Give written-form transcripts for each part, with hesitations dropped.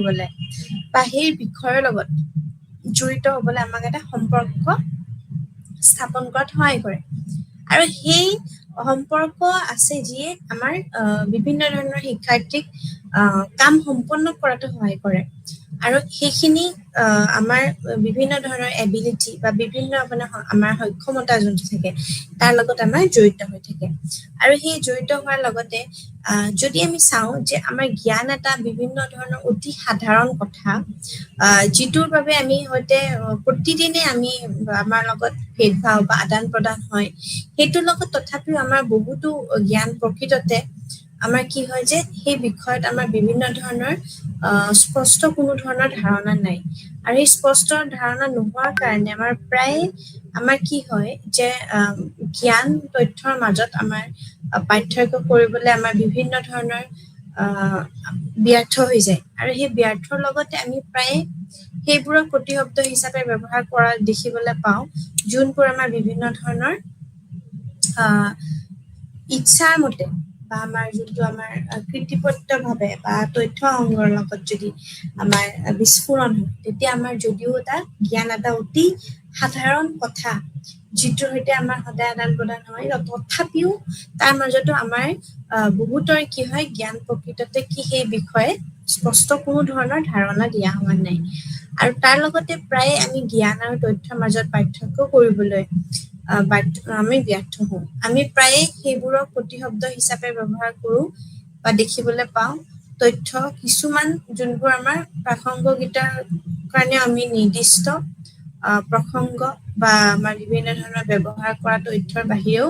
বলে বা সেই বিষয়ৰ লগত জড়িত হ'বলৈ আমাক এটা সম্পৰ্ক স্থাপন কৰাত সহায় কৰে আৰু সেই সম্পৰ্ক আছে যিয়ে আমাৰ বিভিন্ন ধৰণৰ শিক্ষাৰ্থীক কাম সম্পন্ন কৰাটো সহায় কৰে আৰু সেইখিনি আমাৰ বিভিন্ন ধৰণৰ এবিলিটি বা বিভিন্ন আমাৰ সক্ষমতা যোনটো থাকে তাৰ লগত আমাৰ জড়িত হৈ থাকে আৰু সেই জড়িত হোৱাৰ লগতে যদি আমি চাওঁ যে আমাৰ জ্ঞান এটা বিভিন্ন ধৰণৰ অতি সাধাৰণ কথা যিটোৰ বাবে আমি হয়তো প্ৰতিদিনে আমি আমাৰ লগত ভেদভাৱ বা আদান প্ৰদান হয় সেইটোৰ লগত তথাপিও আমাৰ বহুতো জ্ঞান প্ৰকৃততে আমাৰ কি হয় যে সেই বিষয়ত আমাৰ বিভিন্ন ধৰণৰ স্পষ্ট কোনো ধৰণৰ ধাৰণা নাই আৰু এই স্পষ্ট ধাৰণা নোহোৱাৰ কাৰণে আমাৰ প্ৰায় আমাৰ কি হয় যে জ্ঞান তথ্যৰ মাজত আমাৰ পাৰ্থক্য কৰিবলৈ আমাৰ বিভিন্ন ধৰণৰ ব্যৰ্থ হৈ যায় আৰু সেই ব্যৰ্থৰ লগতে আমি প্ৰায় সেইবোৰক প্ৰতিশব্দ হিচাপে ব্যৱহাৰ কৰা দেখিবলৈ পাওঁ যোনবোৰ আমাৰ বিভিন্ন ধৰণৰ ইচ্ছাৰ মতে বা আমাৰ যোনটো আমাৰ কৃতিপত্যভাৱে বা তথ্য সংগ্ৰহৰ লগত যদি আমাৰ বিস্ফোৰণ হয় তেতিয়া আমাৰ যদিও এটা জ্ঞান এটা অতি সাধাৰণ কথা যিটোৰ সৈতে আমাৰ সদায় আদান প্ৰদান হয় তথাপিও তাৰ মাজতো আমাৰ বহুতৰ কি হয় জ্ঞান প্ৰকৃততে কি সেই বিষয়ে স্পষ্ট কোনো ধৰণৰ ধাৰণা দিয়া হোৱা নাই আৰু তাৰ লগতে প্ৰায় আমি জ্ঞান আৰু তথ্যৰ মাজত পাৰ্থক্য কৰিবলৈ আমি ব্যৰ্থ হওঁ আমি প্ৰায়ে সেইবোৰক প্ৰতিশব্দ হিচাপে ব্যৱহাৰ কৰো বা দেখিবলৈ পাওঁ তথ্য কিছুমান যোনবোৰ আমাৰ প্ৰাসংগিকতাৰ কাৰণে আমি নিৰ্দিষ্ট প্ৰসংগ বা আমাৰ বিভিন্ন ধৰণৰ ব্যৱহাৰ কৰা তথ্যৰ বাহিৰেও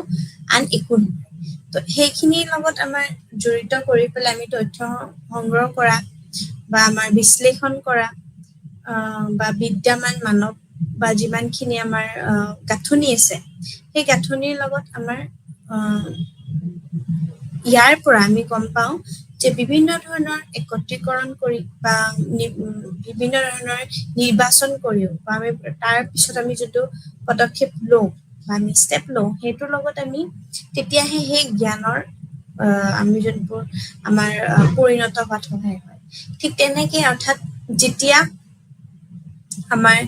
আন একো নহয় তো সেইখিনিৰ লগত আমাৰ জড়িত কৰি পেলাই আমি তথ্য সংগ্ৰহ কৰা বা আমাৰ বিশ্লেষণ কৰা বা বিদ্যমান মানৱ বা যিমানখিনি আমাৰ গাঁথনি আছে সেই গাঁথনিৰ লগত আমাৰ ইয়াৰ পৰা আমি গম পাওঁ যে বিভিন্ন ধৰণৰ একত্ৰীকৰণ কৰি বা বিভিন্ন ধৰণৰ নিৰ্বাচন কৰিও বা আমি তাৰ পিছত আমি যিটো পদক্ষেপ লওঁ বা আমি ষ্টেপ লওঁ সেইটোৰ লগত আমি তেতিয়াহে সেই জ্ঞানৰ আমি যোনবোৰ আমাৰ পৰিণত হোৱাত সহায় হয় ঠিক তেনেকে অৰ্থাৎ যেতিয়া আমাৰ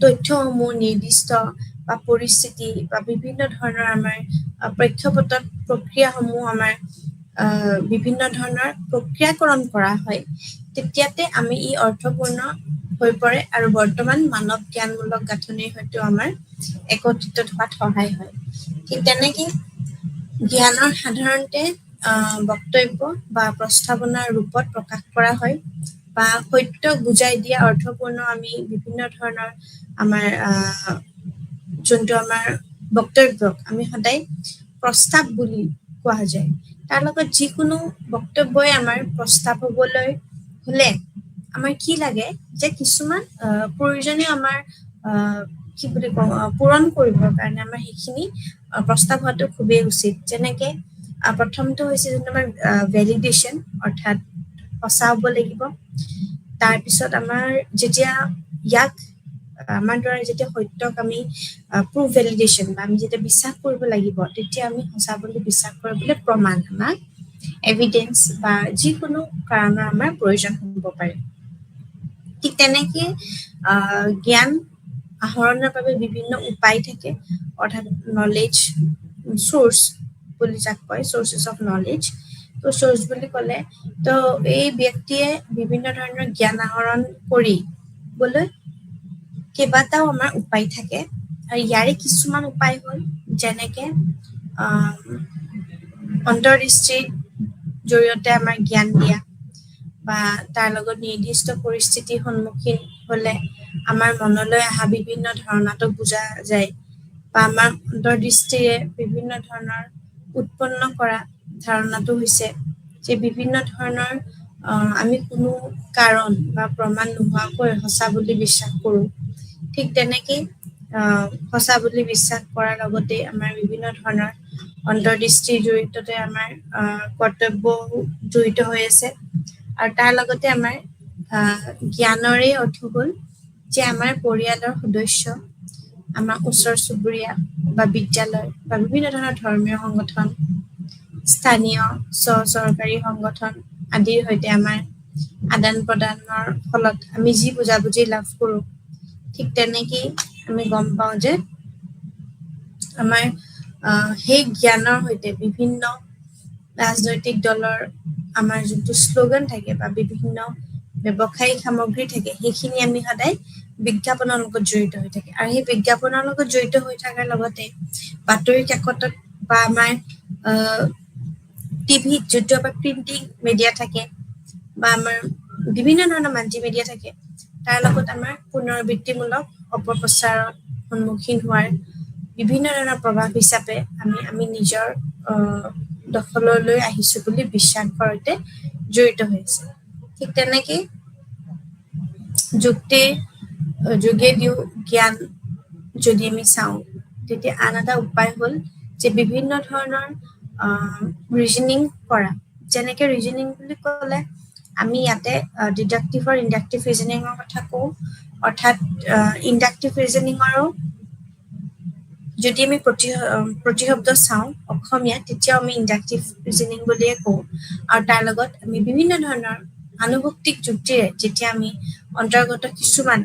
তথ্যসমূহ নিৰ্দিষ্ট বা পৰিস্থিতি বা বিভিন্ন ধৰণৰ আমাৰ প্ৰেক্ষাপটত প্ৰক্ৰিয়াসমূহ আমাৰ বিভিন্ন ধৰণৰ প্ৰক্ৰিয়াকৰণ কৰা হয় তেতিয়াতে আমি ই অৰ্থপূৰ্ণ হৈ পৰে আৰু বৰ্তমান মানৱ জ্ঞানমূলক গাঁথনিৰ সৈতেও আমাৰ একত্ৰিত হোৱাত সহায় হয় ঠিক তেনেকে জ্ঞানৰ সাধাৰণতে বক্তব্য বা প্ৰস্তাৱনাৰ ৰূপত প্ৰকাশ কৰা হয় বা সত্য বুজাই দিয়া অৰ্থপূৰ্ণ আমি বিভিন্ন ধৰণৰ আমাৰ যোনটো আমাৰ বক্তব্যক আমি সদায় প্ৰস্তাৱ বুলি কোৱা যায় তাৰ লগত যিকোনো বক্তব্যই আমাৰ প্ৰস্তাৱ হ'বলৈ হলে আমাৰ কি লাগে যে কিছুমান প্ৰয়োজনীয় আমাৰ কি বুলি কওঁ পূৰণ কৰিবৰ কাৰণে আমাৰ সেইখিনি প্ৰস্তাৱ হোৱাটো খুবেই উচিত যেনেকে প্ৰথমটো হৈছে যোনটো আমাৰ ভেলিডেশ্যন অৰ্থাৎ সঁচা হ'ব লাগিব তাৰপিছত আমাৰ যেতিয়া ইয়াক আমাৰ দ্বাৰা যেতিয়া সত্যক আমি প্ৰুভ ভেলিডেশ্যন বা আমি যেতিয়া বিশ্বাস কৰিব লাগিব তেতিয়া আমি সঁচা বুলি বিশ্বাস কৰিবলৈ প্ৰমাণ আমাক এভিডেন্স বা যিকোনো কাৰণৰ আমাৰ প্ৰয়োজন হ'ব পাৰে ঠিক তেনেকে জ্ঞান আহৰণৰ বাবে বিভিন্ন উপায় থাকে অৰ্থাৎ নলেজ চ'ৰ্চ বুলি যাক কয় চ'ৰ্চেছ অফ নলেজ তো চ'ৰ্চ বুলি ক'লে তো এই ব্যক্তিয়ে বিভিন্ন ধৰণৰ জ্ঞান আহৰণ কৰিবলৈ কেইবাটাও আমাৰ উপায় থাকে আৰু ইয়াৰে কিছুমান উপায় হ'ল যেনেকে অন্তৰ্দৃষ্টিৰ জৰিয়তে আমাৰ জ্ঞান দিয়া বা তাৰ লগত নিৰ্দিষ্ট পৰিস্থিতিৰ সন্মুখীন হলে আমাৰ মনলৈ অহা বিভিন্ন ধাৰণাটো বুজা যায় বা আমাৰ অন্তৰ্দৃষ্টিৰে বিভিন্ন ধৰণৰ উৎপন্ন কৰা ধাৰণাটো হৈছে যে বিভিন্ন ধৰণৰ আমি কোনো কাৰণ বা প্ৰমাণ নোহোৱাকৈ সঁচা বুলি বিশ্বাস কৰোঁ ঠিক তেনেকেই সঁচা বুলি বিশ্বাস কৰাৰ লগতে আমাৰ বিভিন্ন ধৰণৰ অন্তৰ্দৃষ্টিৰ জড়িততে আমাৰ কৰ্তব্য জড়িত হৈ আছে আৰু তাৰ লগতে আমাৰ জ্ঞানৰে অৰ্থ হ'ল যে আমাৰ পৰিয়ালৰ সদস্য আমাৰ ওচৰ চুবুৰীয়া বা বিদ্যালয় বা বিভিন্ন ধৰণৰ ধৰ্মীয় সংগঠন স্থানীয় চৰকাৰী সংগঠন আদিৰ সৈতে আমাৰ আদান প্ৰদানৰ ফলত আমি যি বুজাবুজি লাভ কৰোঁ ঠিক তেনেকেই আমি গম পাওঁ যে আমাৰ সেই জ্ঞানৰ সৈতে বিভিন্ন ৰাজনৈতিক দলৰ আমাৰ যোনটো শ্লোগান থাকে বা বিভিন্ন ব্যৱসায়িক সামগ্ৰী থাকে সেইখিনি আমি সদায় বিজ্ঞাপনৰ লগত জড়িত হৈ থাকে আৰু সেই বিজ্ঞাপনৰ লগত জড়িত হৈ থকাৰ লগতে বাতৰি কাকতত বা আমাৰ টিভিত যোনটো আমাৰ প্ৰিণ্টিং মিডিয়া থাকে বা আমাৰ বিভিন্ন ধৰণৰ মাল্টিমিডিয়া থাকে তাৰ লগত আমাৰ পুনৰাবৃত্তিমূলক অপপ্ৰচাৰৰ সন্মুখীন হোৱাৰ বিভিন্ন ধৰণৰ প্ৰভাৱ হিচাপে আমি নিজৰ দখললৈ আহিছো বুলি বিশ্বাস কৰোঁতে জড়িত হৈ আছে ঠিক তেনেকৈ যুক্তিৰ যোগেদিও জ্ঞান যদি আমি চাওঁ তেতিয়া আন এটা উপায় হ'ল যে বিভিন্ন ধৰণৰ ৰিজনিং কৰা যেনেকে ৰিজনিং বুলি ক'লে আমি ইয়াতে ডিডাক্টিভ আৰু ইণ্ডাক্টিভ ৰিজনিঙৰ কথা কওঁ অৰ্থাৎ ইণ্ডাক্টিভ ৰিজনিঙৰো যদি আমি প্ৰতিশব্দ চাওঁ অসমীয়া তেতিয়াও আমি ইণ্ডাক্টিভ ৰিজনিং বুলিয়ে কওঁ আৰু তাৰ লগত আমি বিভিন্ন ধৰণৰ আনুভুক্তিক যুক্তিৰে যেতিয়া আমি অন্তৰ্গত কিছুমান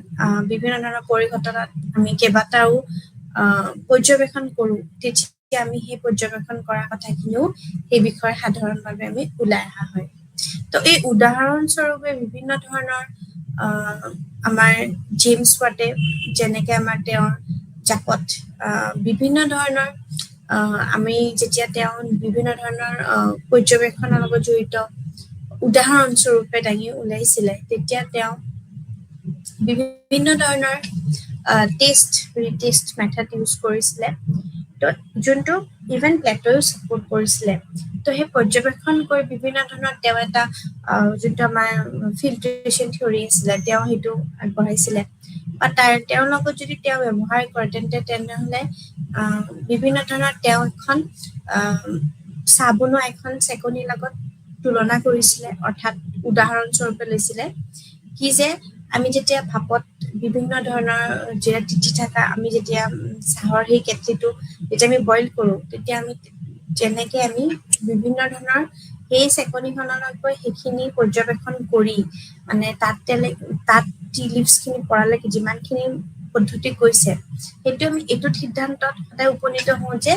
বিভিন্ন ধৰণৰ পৰিঘটনাত আমি কেইবাটাও পৰ্যবেক্ষণ কৰোঁ তেতিয়া আমি সেই পৰ্যবেক্ষণ কৰা কথাখিনিও সেই বিষয়ে সাধাৰণভাৱে আমি ওলাই অহা হয় তো এই উদাহৰণস্বৰূপে বিভিন্ন ধৰণৰ আমাৰ জেমছ ৱাটে যেনেকে আমাৰ তেওঁৰ জাপত বিভিন্ন ধৰণৰ আমি যেতিয়া তেওঁ বিভিন্ন ধৰণৰ পৰ্যবেক্ষণৰ লগত জড়িত উদাহৰণস্বৰূপে দাঙি ওলাইছিলে তেতিয়া তেওঁ বিভিন্ন ধৰণৰ টেষ্ট মেথড ইউজ কৰিছিলে তো যোনটো ইভেন প্লেটয়েও ছাপোৰ্ট কৰিছিলে তো সেই পৰ্যবেক্ষণ কৰি বিভিন্ন ধৰণৰ তেওঁ এটা যোনটো আমাৰ ফিল্ট্ৰেশ্যন থিয়ৰী আছিলে তেওঁ সেইটো আগবঢ়াইছিলে বা তেওঁৰ লগত যদি তেওঁ ব্যৱহাৰ কৰে তেনেহ'লে বিভিন্ন ধৰণৰ তেওঁ এখন চাহ বনোৱা এখন চেকনিৰ লগত তুলনা কৰিছিলে অৰ্থাৎ উদাহৰণস্বৰূপে লৈছিলে কি যে আমি যেতিয়া ভাপত বিভিন্ন ধৰণৰ যেতিয়া তিতি থকা আমি যেতিয়া চাহৰ সেই কেটলিটো যেতিয়া আমি বইল কৰোঁ তেতিয়া আমি যেনেকে আমি বিভিন্ন ধৰণৰ সেই চেকনিখনলৈ সেইখিনি পৰ্যবেক্ষণ কৰি মানে তাত টি লিভছখিনি পৰালৈকে যিমানখিনি পদ্ধতি গৈছে সেইটো আমি এইটোত সিদ্ধান্তত সদায় উপনীত হওঁ যে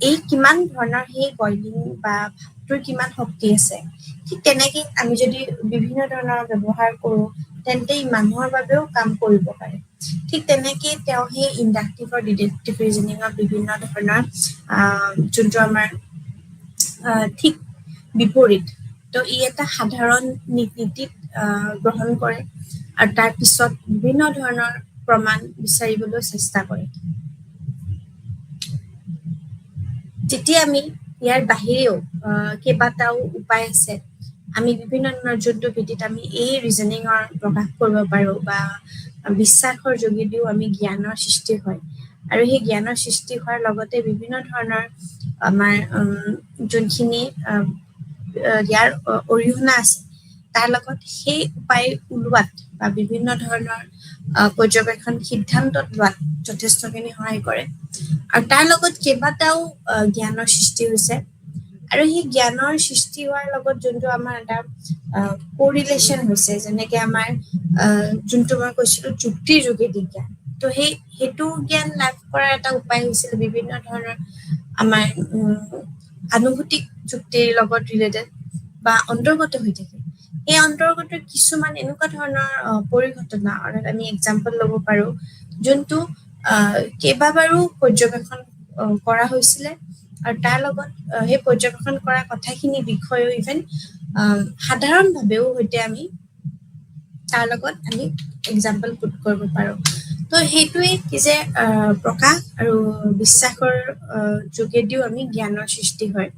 এই কিমান ধৰণৰ সেই বইলিং বা ভাতটোৰ কিমান শক্তি আছে ঠিক তেনেকে আমি যদি বিভিন্ন ধৰণৰ ব্যৱহাৰ কৰোঁ তেন্তে ই মানুহৰ বাবেও কাম কৰিব পাৰে ঠিক তেনেকে তেওঁ সেই ইণ্ডাক্টিভ আৰু ডিডাক্টিভ ৰিজনিঙৰ বিভিন্ন ধৰণৰ যোনটো আমাৰ ঠিক বিপৰীত তো ই এটা সাধাৰণ নীতিত গ্ৰহণ কৰে আৰু তাৰ পিছত বিভিন্ন ধৰণৰ প্ৰমাণ বিচাৰিবলৈ চেষ্টা কৰে যেতিয়া আমি ইয়াৰ বাহিৰেও কেইবাটাও উপায় আছে আমি বিভিন্ন ধৰণৰ যোনটো ভিত্তিত আমি এই ৰিজনিঙৰ প্ৰকাশ কৰিব পাৰোঁ বা বিশ্বাসৰ যোগেদিও আমি জ্ঞানৰ সৃষ্টি হয় আৰু সেই জ্ঞানৰ সৃষ্টি হোৱাৰ লগতে বিভিন্ন ধৰণৰ আমাৰ যোনখিনি ইয়াৰ অৰিহণা আছে তাৰ লগত সেই উপায় ওলোৱাত বা বিভিন্ন ধৰণৰ পৰ্যবেক্ষণ সিদ্ধান্তত লোৱাত যথেষ্টখিনি সহায় কৰে আৰু তাৰ লগত কেইবাটাও জ্ঞানৰ সৃষ্টি হৈছে আৰু সেই জ্ঞানৰ সৃষ্টি হোৱাৰ লগত যোনটো আমাৰ এটা কোৰিলেশ্যন হৈছে যেনেকে আমাৰ যোনটো মই কৈছিলোঁ যুক্তিৰ যোগেদি জ্ঞান তো সেইটো জ্ঞান লাভ কৰাৰ এটা উপায় হৈছিল বিভিন্ন ধৰণৰ আমাৰ আনুভূতিক যুক্তিৰ লগত ৰিলেটেড বা অন্তৰ্গত হৈ থাকে এই অন্তৰ্গত কিছুমান এনেকুৱা ধৰণৰ পৰিঘটনা অৰ্থাৎ আমি এক্সাম্পল ল'ব পাৰোঁ যোনটো কেইবাবাৰো পৰ্যবেক্ষণ কৰা হৈছিলে আৰু তাৰ লগত সেই পৰ্যবেক্ষণ কৰা কথাখিনি বিষয়েও ইভেন সাধাৰণভাৱেও সৈতে আমি তাৰ লগত আমি এক্সাম্পল পুট কৰিব পাৰোঁ তো সেইটোৱে কি যে প্ৰকাশ আৰু বিশ্বাসৰ যোগেদিও আমি জ্ঞানৰ সৃষ্টি হয়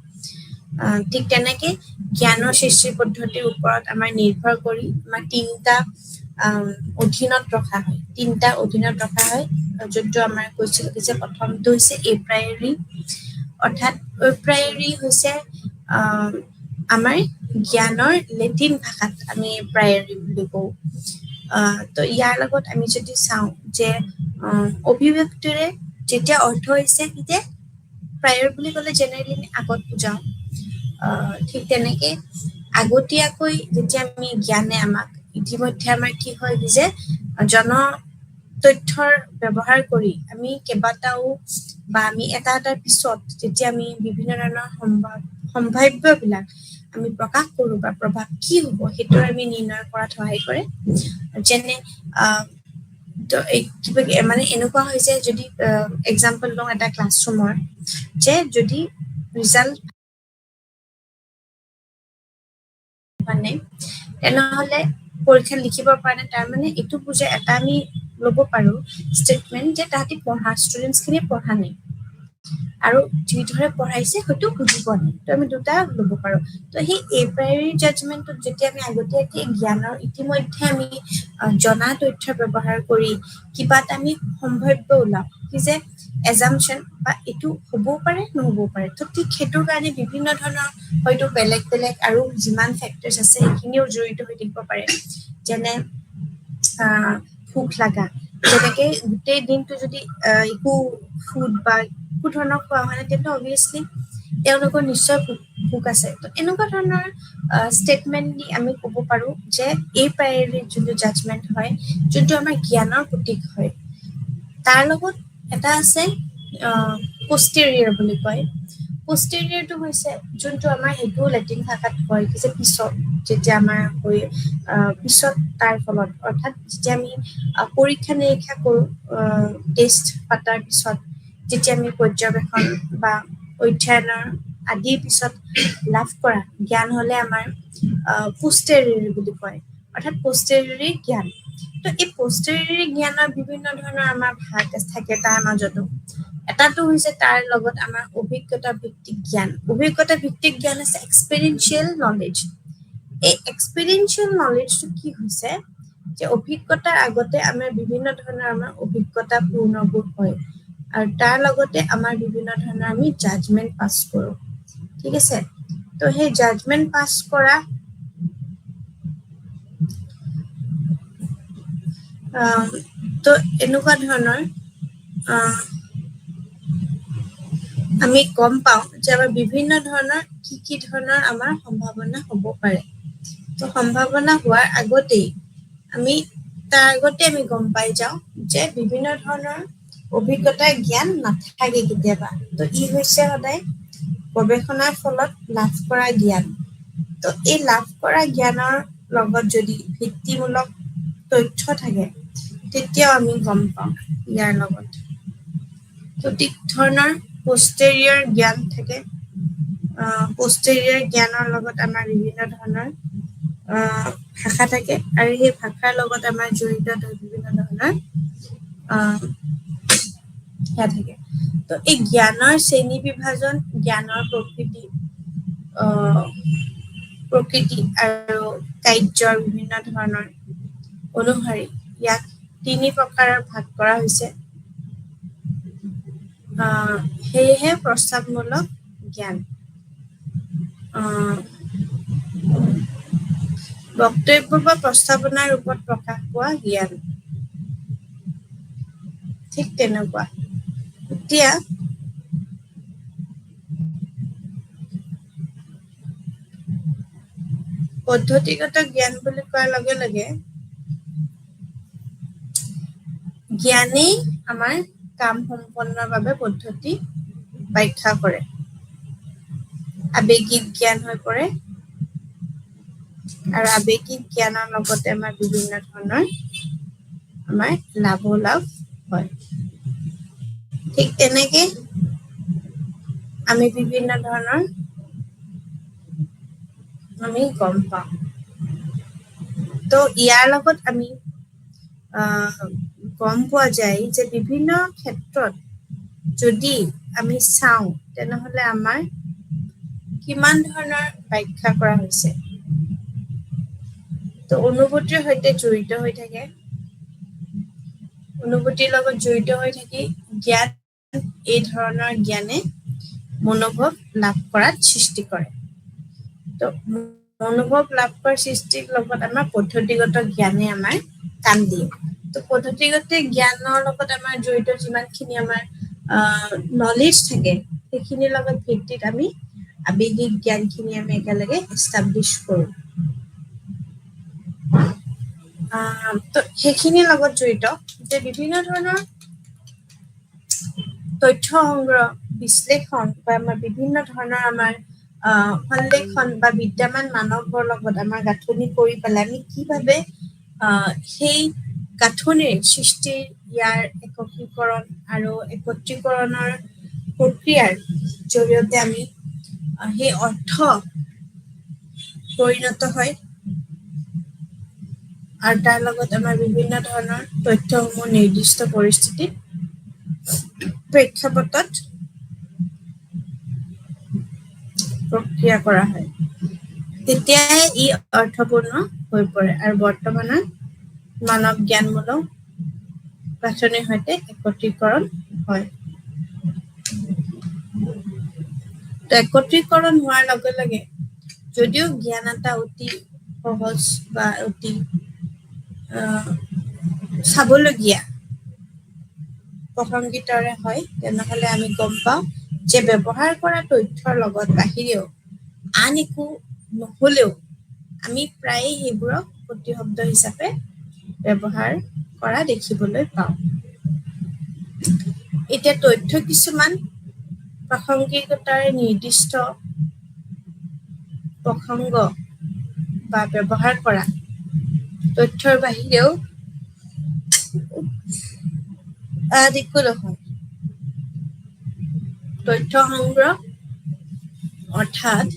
ঠিক তেনেকে জ্ঞানৰ সৃষ্টিৰ পদ্ধতিৰ ওপৰত আমাৰ নিৰ্ভৰ কৰি আমাৰ তিনিটা অধীনত ৰখা হয় যোনটো আমাৰ কৈছিল যে প্ৰথমটো হৈছে এপ্ৰায়ৰি অৰ্থাৎ এপ্ৰায়ৰি হৈছে আমাৰ জ্ঞানৰ লেটিন ভাষাত আমি প্ৰায়ৰি বুলি কওঁ তো ইয়াৰ লগত আমি যদি চাওঁ যে অভিব্যক্তিৰে যেতিয়া অৰ্থ হৈছে কি যে প্ৰায়ৰ বুলি ক'লে জেনেৰেলি আমি আগত বুজাওঁ ঠিক তেনেকে আগতীয়াকৈ যেতিয়া আমি জ্ঞানে আমাক ইতিমধ্যে আমাৰ কি হয় যে জন তথ্যৰ ব্যৱহাৰ কৰি আমি কেইবাটাও বা আমি এটা পিছত যেতিয়া আমি বিভিন্ন ধৰণৰ সম্ভাৱ্যবিলাক আমি প্ৰকাশ কৰো বা প্ৰভাৱ কি হ'ব সেইটো আমি নিৰ্ণয় কৰাত সহায় কৰে যেনে মানে এনেকুৱা হয় যে যদি এক্সাম্পল লওঁ এটা ক্লাছৰুমৰ যে যদি ৰিজাল্ট মানে তেনেহ'লে পৰীক্ষা লিখিব পৰা নাই তাৰ মানে এইটো বুজে এটা আমি ল'ব পাৰো ষ্টেটমেণ্ট যে তাহাঁতি পঢ়া ষ্টুডেণ্টছখিনিয়ে পঢ়া নাই আৰু যিদৰে পঢ়াইছে হয়তো বুজি পোৱা নাই তো আমি দুটা ল'ব পাৰো তো সেই এ প্ৰায়ৰি জাজমেণ্টত যেতিয়া আমি আগতীয়াকৈ জ্ঞানৰ ইতিমধ্যে আমি জনা তথ্য ব্যৱহাৰ কৰি কিবা এটা আমি সম্ভাৱ্য ওলাওঁ কি যে এজাম্পশ্যন বা এইটো হ'বও পাৰে নহ'বও পাৰে তো ঠিক সেইটোৰ কাৰণে বিভিন্ন ধৰণৰ হয়তো বেলেগ বেলেগ আৰু যিমান ফেক্টৰ্ছ আছে সেইখিনিও জড়িত হৈ থাকিব পাৰে যেনে ভোক লগা যেনেকে গোটেই দিনটো যদি একো ফুড বা একো ধৰণৰ খোৱা হয় নাই তেন্তে অভিয়াছলি তেওঁলোকৰ নিশ্চয় ভোক আছে তো এনেকুৱা ধৰণৰ ষ্টেটমেণ্ট দি আমি ক'ব পাৰো যে এই প্ৰায়ৰি যোনটো জাজমেণ্ট হয় যোনটো আমাৰ জ্ঞানৰ প্ৰতীক হয় তাৰ লগত এটা আছে পষ্টেৰিয়ৰ বুলি কয় পষ্টেৰিয়ৰটো হৈছে যোনটো আমাৰ সেইটো লেটিন ভাষাত কয় যে পিছত যেতিয়া আমাৰ পিছত তাৰ ফলত অৰ্থাৎ যেতিয়া আমি পৰীক্ষা নিৰীক্ষা কৰোঁ টেষ্ট পাতাৰ পিছত যেতিয়া আমি পৰ্যবেক্ষণ বা অধ্যয়নৰ আদিৰ পিছত লাভ কৰা জ্ঞান হলে আমাৰ পোষ্টেৰিয়ৰী বুলি কয় অৰ্থাৎ পোষ্টেৰিয়ৰী জ্ঞান তো এই পোষ্টেৰিয়ৰী জ্ঞানৰ বিভিন্ন ধৰণৰ আমাৰ ভাগ থাকে তাৰ মাজতো এটাটো হৈছে তাৰ লগত আমাৰ অভিজ্ঞতা ভিত্তিক জ্ঞান আছে এক্সপেৰিয়েঞ্চিয়েল নলেজ এই এক্সপেৰিয়েঞ্চিয়েল নলেজটো কি হৈছে যে অভিজ্ঞতাৰ আগতে আমাৰ বিভিন্ন ধৰণৰ আমাৰ অভিজ্ঞতা পূৰ্ণবোৰ হয় আৰু তাৰ লগতে আমাৰ বিভিন্ন ধৰণৰ আমি জাজমেণ্ট পাছ কৰোঁ ঠিক আছে তো সেই জাজমেণ্ট পাছ কৰা তো এনেকুৱা ধৰণৰ আমি গম পাওঁ যে আমাৰ বিভিন্ন ধৰণৰ কি ধৰণৰ আমাৰ সম্ভাৱনা হ'ব পাৰে তো সম্ভাৱনা হোৱাৰ আগতেই আমি তাৰ আগতে আমি গম পাই যাওঁ যে বিভিন্ন ধৰণৰ অভিজ্ঞতা জ্ঞান নাথাকে কেতিয়াবা তো ই হৈছে সদায় গৱেষণাৰ ফলত লাভ কৰা জ্ঞান তো এই লাভ কৰা জ্ঞানৰ লগত যদি ভিত্তিমূলক তথ্য থাকে তেতিয়াও আমি গম পাওঁ ইয়াৰ লগত প্ৰত্যেক ধৰণৰ পোষ্টেৰিয়ৰ জ্ঞান থাকে পোষ্টেৰিয়ৰ জ্ঞানৰ লগত আমাৰ বিভিন্ন ধৰণৰ ভাষা থাকে আৰু সেই ভাষাৰ লগত আমাৰ জড়িত বিভিন্ন ধৰণৰ সেয়া থাকে তো এই জ্ঞানৰ শ্ৰেণী বিভাজন জ্ঞানৰ প্ৰকৃতি আৰু কাৰ্যৰ বিভিন্ন ধৰণৰ অনুসাৰী ইয়াক 3 প্ৰকাৰৰ ভাগ কৰা হৈছে সেয়েহে প্ৰস্তাৱমূলক জ্ঞান বক্তব্য বা প্ৰস্তাৱনাৰ ৰূপত প্ৰকাশ পোৱা জ্ঞান ঠিক তেনেকুৱা এতিয়া পদ্ধতিগত জ্ঞান বুলি কোৱাৰ লগে লগে জ্ঞানেই আমাৰ কাম সম্পন্নৰ বাবে পদ্ধতি ব্যাখ্যা কৰে আৱেগিক জ্ঞান হৈ পৰে আৰু আৱেগিক জ্ঞানৰ লগতে আমাৰ বিভিন্ন ধৰণৰ আমাৰ লাভালাভ হয় ঠিক তেনেকে আমি বিভিন্ন ধৰণৰ আমি গম পাওঁ তো ইয়াৰ লগত আমি গম পোৱা যায় যে বিভিন্ন ক্ষেত্ৰত যদি আমি চাওঁ তেনেহলে আমাৰ কিমান ধৰণৰ ব্যাখ্যা কৰা হৈছে তো অনুভূতিৰ সৈতে জড়িত হৈ থাকে অনুভূতিৰ লগত জড়িত হৈ থাকি জ্ঞান এই ধৰণৰ জ্ঞানে মনোভাৱ লাভ কৰাত সৃষ্টি কৰে তো মনোভাৱ লাভ কৰাৰ সৃষ্টিৰ লগত আমাৰ পদ্ধতিগত জ্ঞানে আমাৰ কাম দিয়ে তো পদ্ধতিগত জ্ঞানৰ লগত আমাৰ জড়িত যিমানখিনি আমাৰ নলেজ থাকে সেইখিনিৰ লগত ভিত্তিত আমি আৱেগিক জ্ঞানখিনি আমি একেলগে এষ্টাব্লিছ কৰোঁ। তো সেইখিনিৰ লগত জড়িত যে বিভিন্ন ধৰণৰ তথ্য সংগ্ৰহ, বিশ্লেষণ বা আমাৰ বিভিন্ন ধৰণৰ আমাৰ সন্লেষণ বা বিদ্যমান মানৱৰ লগত আমাৰ গাঁথনি কৰি পেলাই আমি কিভাৱে সেই গাঁথনিৰ সৃষ্টি, ইয়াৰ একত্ৰীকৰণ আৰু একত্ৰীকৰণৰ প্ৰক্ৰিয়াৰ জৰিয়তে আমি সেই অৰ্থ পৰিণত হয় আৰু তাৰ লগত আমাৰ বিভিন্ন ধৰণৰ তথ্যসমূহ নিৰ্দিষ্ট পৰিস্থিতিত প্ৰেক্ষাপটত প্ৰক্ৰিয়া কৰা হয়, তেতিয়াই ই অৰ্থপূৰ্ণ হৈ পৰে আৰু বৰ্তমানৰ মানৱ জ্ঞানমূলক গাঁথনিৰ সৈতে একত্ৰীকৰণ হয়। একত্ৰীকৰণ হোৱাৰ লগে লগে যদিও জ্ঞান এটা অতি সহজ বা অতি চাবলগীয়া প্ৰসংগিতৰে হয়, তেনেহলে আমি গম পাওঁ যে ব্যৱহাৰ কৰা তথ্যৰ লগত বাহিৰেও আন একো নহলেও আমি প্ৰায়ে সেইবোৰক প্ৰতিশব্দ হিচাপে ব্যৱহাৰ কৰা দেখিবলৈ পাওঁ। এতিয়া তথ্য কিছুমান প্ৰাসংগিকতাৰে নিৰ্দিষ্ট প্ৰসংগ বা ব্যৱহাৰ কৰা তথ্যৰ বাহিৰেও একো নহয়। তথ্য সংগ্ৰহ অৰ্থাৎ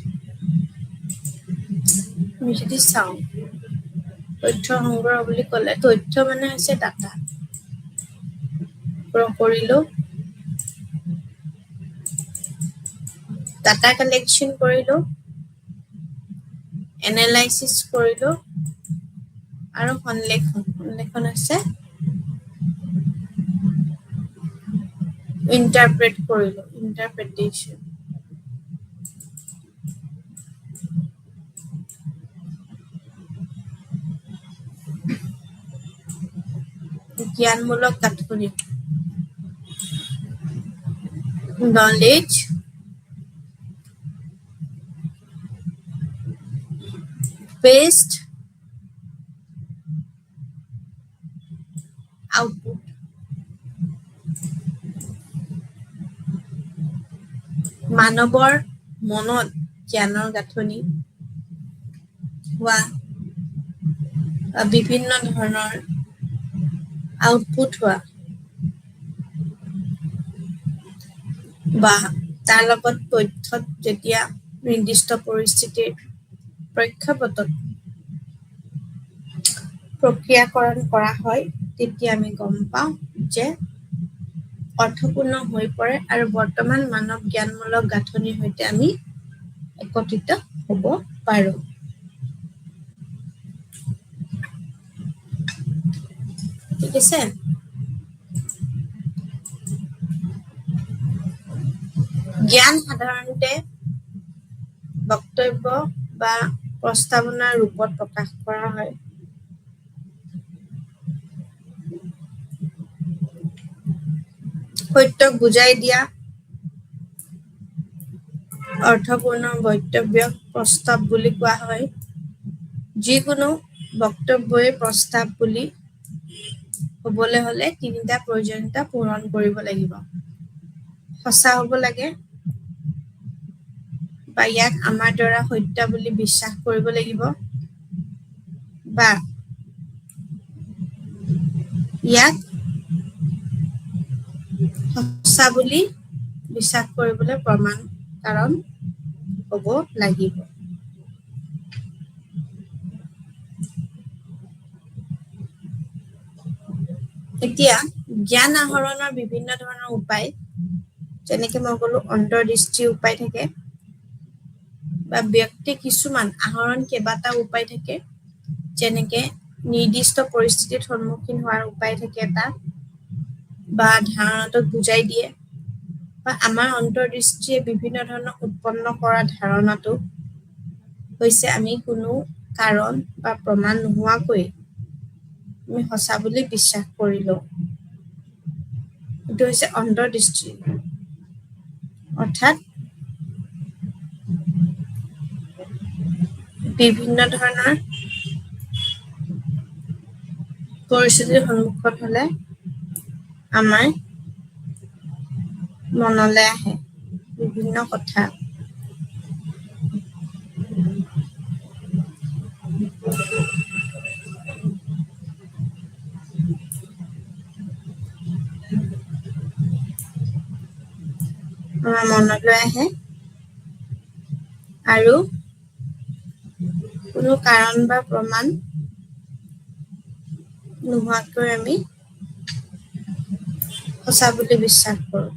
আমি যদি চাওঁ, তথ্য সংগ্ৰহ বুলি ক'লে তথ্য মানে হৈছে ডাটা। কৰিলো, ডাটা কালেকশ্যন কৰিলো, এনালাইচিছ কৰিলো আৰু সন্লেষণ হৈছে ইণ্টাৰপ্ৰেট কৰিলো, ইণ্টাৰপ্ৰেটেশ্যন। জ্ঞানমূলক গাঁথনি, নলেজ বেসড আউটপুট। মানৱৰ মনত জ্ঞানৰ গাঁথনি হোৱা বিভিন্ন ধৰণৰ আউটপুট হোৱা বা তাৰ লগত তথ্যত যেতিয়া নিৰ্দিষ্ট পৰিস্থিতিৰ প্ৰেক্ষাপটত প্ৰক্ৰিয়াকৰণ কৰা হয়, তেতিয়া আমি গম পাওঁ যে অৰ্থপূৰ্ণ হৈ পৰে আৰু বৰ্তমান মানৱ জ্ঞানমূলক গাঁথনিৰ সৈতে আমি একত্ৰিত হ'ব পাৰোঁ। ঠিক আছে? জ্ঞান সাধাৰণতে বক্তব্য বা প্ৰস্তাৱনাৰ ৰূপত প্ৰকাশ কৰা হয়। সত্যক বুজাই দিয়া অৰ্থপূৰ্ণ বক্তব্যক প্ৰস্তাৱ বুলি কোৱা হয়। যিকোনো বক্তব্যই প্ৰস্তাৱ বুলি হ'বলৈ হ'লে তিনিটা প্ৰয়োজনীয়তা পূৰণ কৰিব লাগিব। সঁচা হ'ব লাগে, বা ইয়াক আমাৰ দ্বাৰা সত্য বুলি বিশ্বাস কৰিব লাগিব, বা ইয়াক সঁচা বুলি বিশ্বাস কৰিবলৈ প্ৰমাণ কাৰণ হ'ব লাগিব। এতিয়া জ্ঞান আহৰণৰ বিভিন্ন ধৰণৰ উপায়, যেনেকে মই ক'লো অন্তৰ্দৃষ্টি উপায় থাকে, বা ব্যক্তি কিছুমান আহৰণ কেইবাটাও উপায় থাকে, যেনেকে নিৰ্দিষ্ট পৰিস্থিতিত সন্মুখীন হোৱাৰ উপায় থাকে এটা, বা ধাৰণাটোক বুজাই দিয়ে, বা আমাৰ অন্তৰ্দৃষ্টিয়ে বিভিন্ন ধৰণৰ উৎপন্ন কৰা ধাৰণাটো হৈছে আমি কোনো কাৰণ বা প্ৰমাণ নোহোৱাকৈ আমি সঁচা বুলি বিশ্বাস কৰিলো। এইটো হৈছে অন্তৰ্দৃষ্টি। অৰ্থাৎ বিভিন্ন ধৰণৰ পৰিস্থিতিৰ সন্মুখীন হ'লে আমাৰ মনলৈ আহে বিভিন্ন কথা। আমাৰ মনলৈ আহে আৰু কোনো কাৰণ বা প্ৰমাণ নোহোৱাকৈ আমি সঁচা বুলি বিশ্বাস কৰোঁ।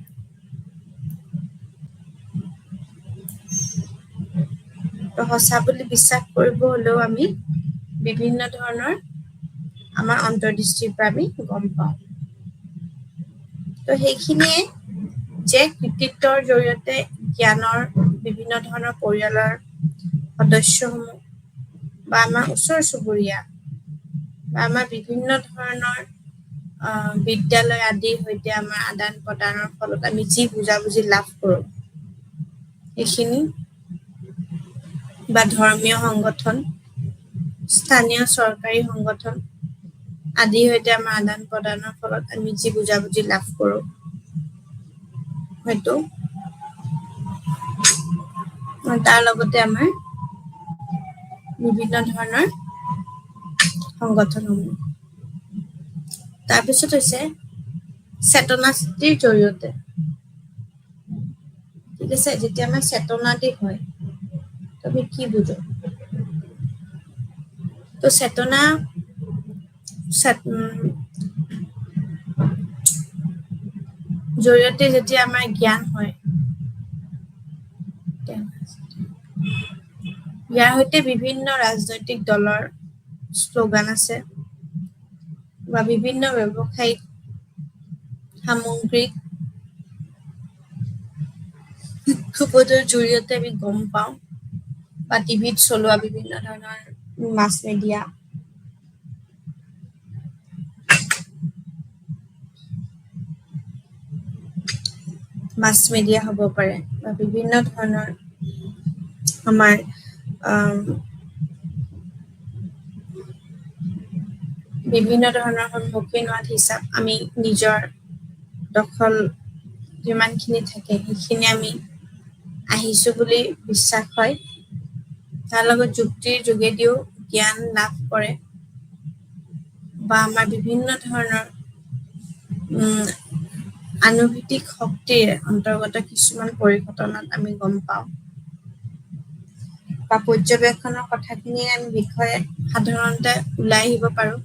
তো সঁচা বুলি বিশ্বাস কৰিব হ'লেও আমি বিভিন্ন ধৰণৰ আমাৰ অন্তৰ্দৃষ্টিৰ পৰা আমি গম পাওঁ। তো সেইখিনিয়ে যে কৃতিত্বৰ জৰিয়তে জ্ঞানৰ বিভিন্ন ধৰণৰ পৰিয়ালৰ সদস্যসমূহ বা আমাৰ ওচৰ চুবুৰীয়া বা আমাৰ বিভিন্ন ধৰণৰ বিদ্যালয় আদিৰ সৈতে আমাৰ আদান প্ৰদানৰ ফলত আমি যি বুজাবুজি লাভ কৰোঁ এইখিনি বা ধৰ্মীয় সংগঠন, স্থানীয় চৰকাৰী সংগঠন আদিৰ সৈতে আমাৰ আদান প্ৰদানৰ ফলত আমি যি বুজাবুজি লাভ কৰোঁ হয়তো তাৰ লগতে আমাৰ বিভিন্ন ধৰণৰ সংগঠনসমূহ। তাৰপিছত হৈছে চেতনা সৃষ্টিৰ জৰিয়তে, ঠিক আছে। যেতিয়া আমাৰ চেতনাটি হয় আমি কি বুজো? তো চেতনা জৰিয়তে যেতিয়া আমাৰ জ্ঞান হয়, ইয়াৰ সৈতে বিভিন্ন ৰাজনৈতিক দলৰ শ্লোগান আছে বা বিভিন্ন ব্যৱসায়িক সামগ্ৰিক শিক্ষাপদৰ জৰিয়তে আমি গম পাওঁ বা টিভিত চলোৱা বিভিন্ন ধৰণৰ মাছ মিডিয়া হ'ব পাৰে বা বিভিন্ন ধৰণৰ আমাৰ বিভিন্ন ধৰণৰ সন্মুখীন হোৱাত হিচাপ আমি নিজৰ দখল যিমানখিনি থাকে সেইখিনি আমি আহিছোঁ বুলি বিশ্বাস হয়। তাৰ লগত যুক্তিৰ যোগেদিও জ্ঞান লাভ কৰে বা আমাৰ বিভিন্ন ধৰণৰ আনুভূতিক শক্তিৰ অন্তৰ্গত কিছুমান পৰিঘটনাত আমি গম পাওঁ বা পৰ্যবেক্ষণৰ কথাখিনিয়ে আমি বিষয়ে সাধাৰণতে ওলাই আহিব পাৰোঁ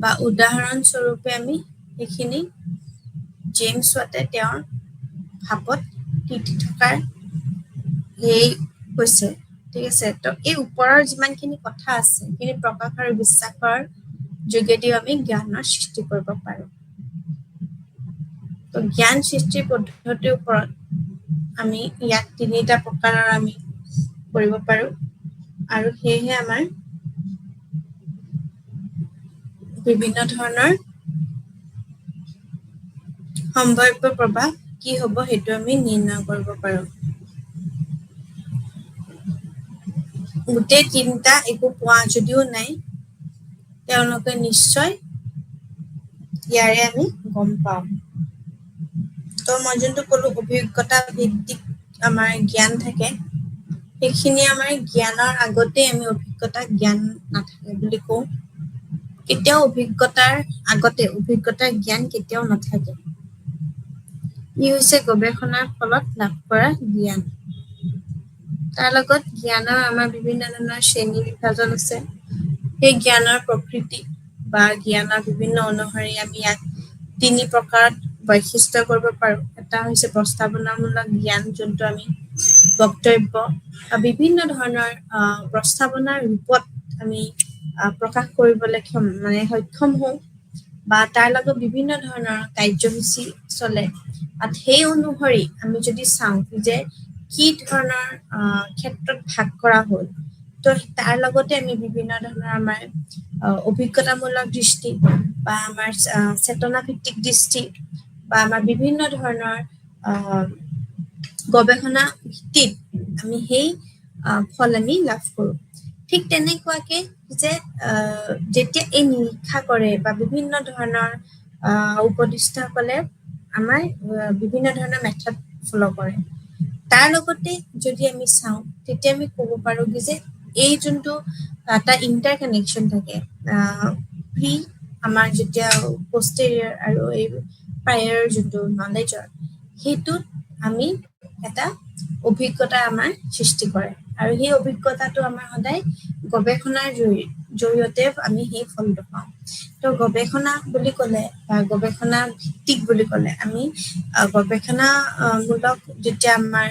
বা উদাহৰণস্বৰূপে আমি সেইখিনি জেমছ ৱাটে তেওঁৰ ভাৱত তিতি থকাৰ সেই কৈছে, ঠিক আছে। তো এই ওপৰৰ যিমানখিনি কথা আছে সেইখিনি প্ৰকাশ আৰু বিশ্বাসৰ যোগেদিও আমি জ্ঞানৰ সৃষ্টি কৰিব পাৰোঁ। তো জ্ঞান সৃষ্টিৰ পদ্ধতিৰ ওপৰত আমি ইয়াক 3টা প্ৰকাৰৰ আমি কৰিব পাৰোঁ আৰু সেয়েহে আমাৰ বিভিন্ন ধৰণৰ সম্ভাৱ্য প্ৰভাৱ কি হ'ব সেইটো আমি নিৰ্ণয় কৰিব পাৰোঁ। গোটেই 3টা একো পোৱা যদিও নাই, তেওঁলোকে নিশ্চয় ইয়াৰে আমি গম পাওঁ। তো মই যোনটো ক'লো অভিজ্ঞতা ভিত্তিক আমাৰ জ্ঞান থাকে, সেইখিনি আমাৰ জ্ঞানৰ আগতেই আমি অভিজ্ঞতা জ্ঞান নাথাকে বুলি কওঁ। কেতিয়াও অভিজ্ঞতাৰ আগতে অভিজ্ঞতাৰ জ্ঞান কেতিয়াও নাথাকে। ই হৈছে গৱেষণাৰ ফলত লাভ কৰা জ্ঞান। তাৰ লগত জ্ঞানৰ আমাৰ বিভিন্ন ধৰণৰ শ্ৰেণী বিভাজন আছে। সেই জ্ঞানৰ প্ৰকৃতি বা জ্ঞানৰ বিভিন্ন অনুসৰি আমি ইয়াক 3 প্ৰকাৰত বৈশিষ্ট্য কৰিব পাৰোঁ। এটা হৈছে প্ৰস্তাৱনামূলক জ্ঞান, যোনটো আমি বক্তব্য বা বিভিন্ন ধৰণৰ প্ৰস্তাৱনাৰ ৰূপত আমি প্ৰকাশ কৰিবলৈ সক্ষম হওঁ বা তাৰ লগত বিভিন্ন ধৰণৰ কাৰ্যসূচী চলে। আৰু সেই অনুসৰি আমি যদি চাওঁ যে কি ধৰণৰ ক্ষেত্ৰত ভাগ কৰা হ'ল, তো তাৰ লগতে আমি বিভিন্ন ধৰণৰ আমাৰ অভিজ্ঞতামূলক দৃষ্টি বা আমাৰ চেতনা ভিত্তিক দৃষ্টি বা আমাৰ বিভিন্ন ধৰণৰ গৱেষণা ভিত্তিত আমি সেই ফল আমি লাভ কৰোঁ। ঠিক তেনেকুৱাকে যে যেতিয়া এই নিৰীক্ষা কৰে বা বিভিন্ন ধৰণৰ উপদিষ্টসকলে আমাৰ বিভিন্ন ধৰণৰ মেথড ফলো কৰে তাৰ লগতে যদি আমি চাওঁ তেতিয়া আমি ক'ব পাৰো কি যে এই যোনটো এটা ইণ্টাৰ কানেকশ্যন থাকে প্ৰি আমাৰ যেতিয়া পষ্টেৰিয়ৰ আৰু এই প্ৰায়ৰ যোনটো নলেজৰ সেইটোত আমি এটা অভিজ্ঞতা আমাৰ সৃষ্টি কৰে আৰু সেই অভিজ্ঞতাটো আমাৰ সদায় গৱেষণাৰ জৰিয়তে আমি সেই ফলটো পাওঁ তো গৱেষণা বুলি ক'লে বা গৱেষণা ভিত্তিক বুলি ক'লে আমি গৱেষণামূলক যেতিয়া আমাৰ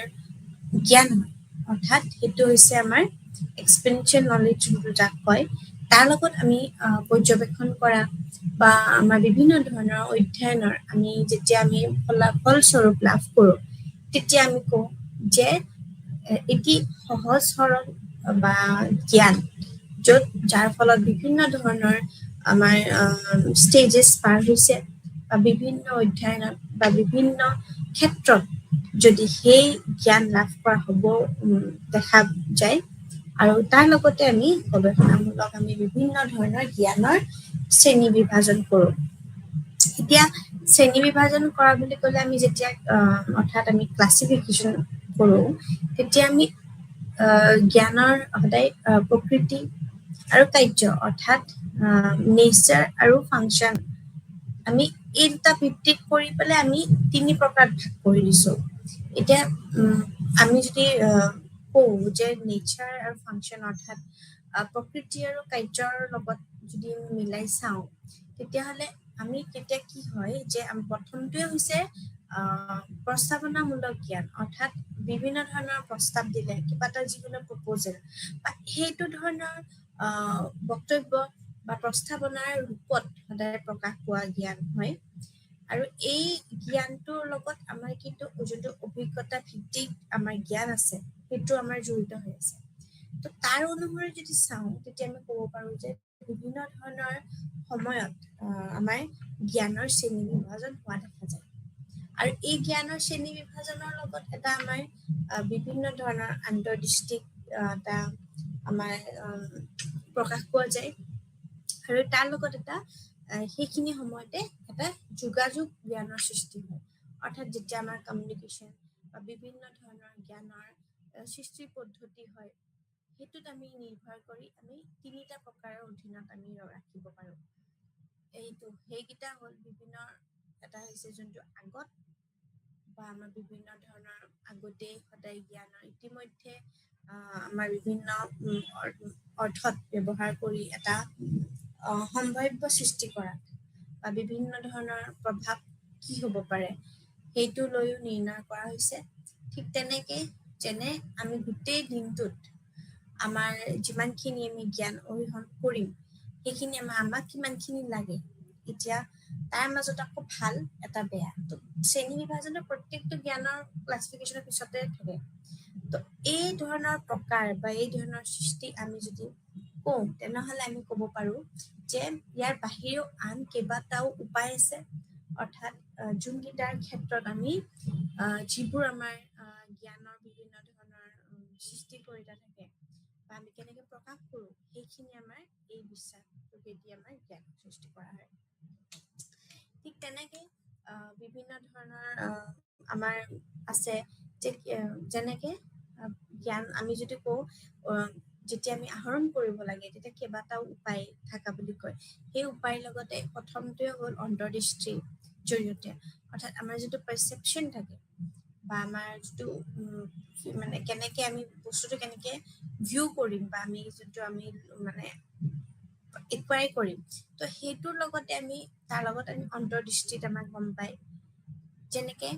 জ্ঞান অৰ্থাৎ সেইটো হৈছে আমাৰ এক্সপেৰিয়েঞ্চিয়েল নলেজ যোনটো যাক কয় তাৰ লগত আমি পৰ্যবেক্ষণ কৰা বা আমাৰ বিভিন্ন ধৰণৰ অধ্যয়নৰ আমি যেতিয়া আমি ফলস্বৰূপ লাভ কৰোঁ তেতিয়া আমি কওঁ যে এটি সহজ সৰল বা জ্ঞান য'ত যাৰ ফলত বিভিন্ন ধৰণৰ আমাৰ ষ্টেজেছ পাৰ হৈছে বা বিভিন্ন অধ্যয়নত বা বিভিন্ন ক্ষেত্ৰত যদি সেই জ্ঞান লাভ কৰা হ'ব দেখা যায় আৰু তাৰ লগতে আমি গৱেষণামূলক আমি বিভিন্ন ধৰণৰ জ্ঞানৰ শ্ৰেণী বিভাজন কৰোঁ এতিয়া শ্ৰেণী বিভাজন কৰা বুলি ক'লে আমি যেতিয়া অৰ্থাৎ আমি ক্লাছিফিকেশ্যন কৰোঁ তেতিয়া আমি জ্ঞানৰ সদায় প্ৰকৃতি আৰু কাৰ্য অৰ্থাৎ নেচাৰ আৰু ফাংচন আমি এই দুটা ভিত্তিত কৰি পেলাই আমি 3 প্ৰকাৰ ভাগ কৰি দিছোঁ এতিয়া আমি যদি কওঁ যে নেচাৰ আৰু ফাংচন অৰ্থাৎ প্ৰকৃতি আৰু কাৰ্যৰ লগত যদি মিলাই চাওঁ তেতিয়াহ'লে আমি কেতিয়া কি হয় যে প্ৰথমটোৱে হৈছে প্ৰস্তাৱনামূলক জ্ঞান অৰ্থাৎ বিভিন্ন ধৰণৰ প্ৰস্তাৱ দিলে কিবা এটা যিকোনো প্ৰপ'জেল বা সেইটো ধৰণৰ বক্তব্য বা প্ৰস্তাৱনাৰ ৰূপত সদায় প্ৰকাশ পোৱা জ্ঞান হয় আৰু এই জ্ঞানটোৰ লগত আমাৰ কিন্তু যোনটো অভিজ্ঞতা ভিত্তিক আমাৰ জ্ঞান আছে সেইটো আমাৰ জড়িত হৈ আছে তো তাৰ অনুসৰি যদি চাওঁ তেতিয়া আমি ক'ব পাৰোঁ যে বিভিন্ন ধৰণৰ সময়ত আমাৰ জ্ঞানৰ শ্ৰেণী বিভাজন হোৱা দেখা যায় আৰু এই জ্ঞানৰ শ্ৰেণী বিভাজনৰ লগত এটা আমাৰ বিভিন্ন ধৰণৰ আন্তঃদৃষ্টি এটা আমাৰ প্ৰকাশ পোৱা যায় আৰু তাৰ লগত এটা সেইখিনি সময়তে এটা যোগাযোগ জ্ঞানৰ সৃষ্টি হয় অৰ্থাৎ যেতিয়া আমাৰ কমিউনিকেশ্যন বা বিভিন্ন ধৰণৰ জ্ঞানৰ সৃষ্টিৰ পদ্ধতি হয় সেইটোত আমি নিৰ্ভৰ কৰি আমি 3টা প্ৰকাৰৰ অধীনত আমি ৰাখিব পাৰোঁ সেইকেইটা হ'ল বিভিন্ন এটা হৈছে যোনটো আগত বা আমাৰ বিভিন্ন ধৰণৰ আগতেই সদায় জ্ঞানৰ ইতিমধ্যে আমাৰ বিভিন্ন অৰ্থত ব্যৱহাৰ কৰি এটা সম্ভাৱ্য সৃষ্টি কৰা বা বিভিন্ন ধৰণৰ প্ৰভাৱ কি হ'ব পাৰে সেইটো লৈও নিৰ্ণয় কৰা হৈছে ঠিক তেনেকে যেনে আমি গোটেই দিনটোত আমাৰ যিমানখিনি আমি জ্ঞান অৰ্জন কৰিম সেইখিনি আমাক কিমানখিনি লাগে এতিয়া তাৰ মাজত আকৌ ভাল এটা বেয়া তো শ্ৰেণী বিভাজনৰ প্ৰত্যেকটো জ্ঞানৰ ক্লাছিফিকেশ্যনৰ পিছতে থাকে তো এই ধৰণৰ প্ৰকাৰ বা এই ধৰণৰ সৃষ্টি আমি যদি কওঁ তেনেহ'লে আমি ক'ব পাৰোঁ যে ইয়াৰ বাহিৰেও আন কেইবাটাও উপায় আছে অৰ্থাৎ যোনকেইটাৰ ক্ষেত্ৰত আমি যিবোৰ আমাৰ জ্ঞানৰ বিভিন্ন ধৰণৰ সৃষ্টি কৰি থাকে বা আমি কেনেকৈ প্ৰকাশ কৰোঁ সেইখিনি আমাৰ এই বিশ্বাস যোগেদি আমাৰ জ্ঞান সৃষ্টি কৰা হয় ঠিক তেনেকৈ বিভিন্ন ধৰণৰ আমাৰ আছে যে যেনেকৈ জ্ঞান আমি যদি কওঁ যেতিয়া আমি আহৰণ কৰিব লাগে তেতিয়া কেইবাটাও উপায় থকা বুলি কয় সেই উপায়ৰ লগতে প্ৰথমটোৱে হ'ল অন্তৰ্দৃষ্টিৰ জৰিয়তে অৰ্থাৎ আমাৰ যিটো পাৰচেপশ্যন থাকে বা আমাৰ যিটো মানে কেনেকৈ আমি বস্তুটো কেনেকৈ ভিউ কৰিম বা আমি যোনটো আমি মানে একুৱাই কৰিম তো সেইটোৰ লগতে আমি তাৰ লগত আমি অন্তৰ্দৃষ্টিত আমাক গম পায় যেনেকৈ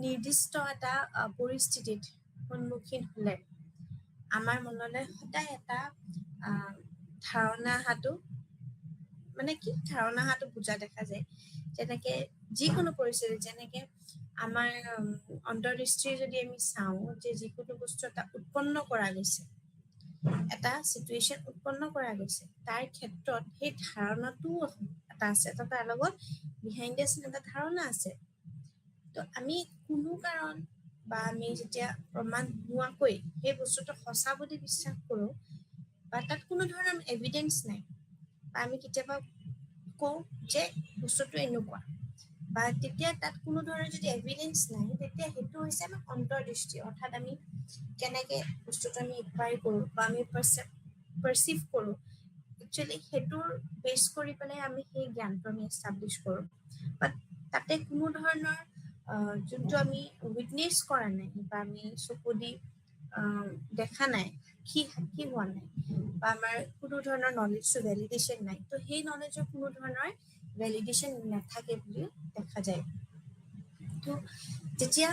নিৰ্দিষ্ট এটা পৰিস্থিতিত সন্মুখীন হ'লে আমাৰ মনলৈ সদায় এটা ধাৰণা অহাটো মানে কি ধাৰণা অহাটো বুজা দেখা যায় যেনেকৈ যিকোনো পৰিস্থিতি যেনেকৈ আমাৰ অন্তৰ্দৃষ্টিৰ যদি আমি চাওঁ যে যিকোনো বস্তু এটা উৎপন্ন কৰা গৈছে এটা চিটুৱেশ্যন উৎপন্ন কৰা গৈছে তাৰ ক্ষেত্ৰত সেই ধাৰণাটোও এটা আছে তাৰ লগত বিহাইণ্ড দ্য চিন এটা ধাৰণা আছে তো আমি কোনো কাৰণ বা আমি যেতিয়া প্ৰমাণ নোহোৱাকৈ সেই বস্তুটো সঁচা বুলি বিশ্বাস কৰোঁ বা তাত কোনো ধৰণৰ এভিডেন্স নাই বা আমি কেতিয়াবা কওঁ যে বস্তুটো এনেকুৱা বা তেতিয়া তাত কোনো ধৰণৰ যদি এভিডেন্স নাই তেতিয়া সেইটো হৈছে আমাৰ অন্তৰ্দৃষ্টি অৰ্থাৎ আমি কেনেকে বস্তুটো আমি ইকুৱাই কৰোঁ বা আমি পাৰচিভ কৰোঁ একচুৱেলি সেইটোৰ বেছ কৰি পেলাই আমি সেই জ্ঞানটো আমি এষ্টাব্লিছ কৰোঁ বাট তাতে কোনো ধৰণৰ যোনটো আমি উইটনেছ কৰা নাই বা আমি চকু দি দেখা নাই কি হোৱা নাই বা আমাৰ কোনো ধৰণৰ নলেজটো ভেলিডেশ্যন নাই তো সেই নলেজৰ কোনো ধৰণৰ ভেলিডেশ্যন নাথাকে বুলি দেখা যায় তো যেতিয়া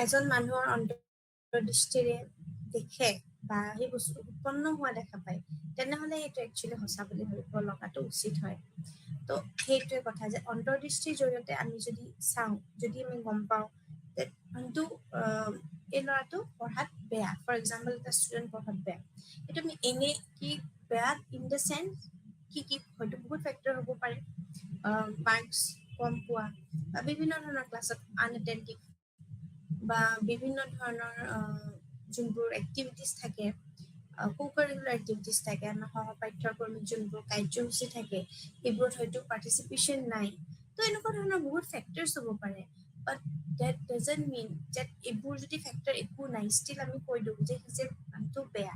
এজন মানুহৰ অন্তৰ্দৃষ্টিৰে দেখে বা সেই বস্তু উৎপন্ন হোৱা দেখা পায় তেনেহ'লে সেইটো একচুৱেলি সঁচা বুলি ভাবিব লগাটো উচিত হয় তো সেইটোৱে কথা যে অন্তৰ্দৃষ্টিৰ জৰিয়তে আমি যদি চাওঁ যদি আমি গম পাওঁ যে কিন্তু এই ল'ৰাটো পঢ়াত বেয়া ফৰ এক্সাম্পল এটা ষ্টুডেণ্ট পঢ়াত বেয়া এইটো আমি এনে কি বেয়া ইন দ্য চেন্স কি হয়তো বহুত ফেক্টৰ হ'ব পাৰে মাৰ্কছ কম পোৱা বা বিভিন্ন ধৰণৰ ক্লাছত আনএটেণ্টিভ বা বিভিন্ন ধৰণৰ যোনবোৰ এক্টিভিটিছ থাকে co-curricular এক্টিভিটিছ থাকে আমাৰ সহপাঠ্যক্ৰমিক যোনবোৰ কাৰ্যসূচী থাকে এইবোৰত হয়তো পাৰ্টিচিপেশ্যন নাই তো এনেকুৱা ধৰণৰ বহুত ফেক্টৰ্ছ হ'ব পাৰে বাট that doesn't mean that এইবোৰ যদি ফেক্টৰ একো নাই ষ্টিল আমি কৈ দিওঁ যে মানুহটো বেয়া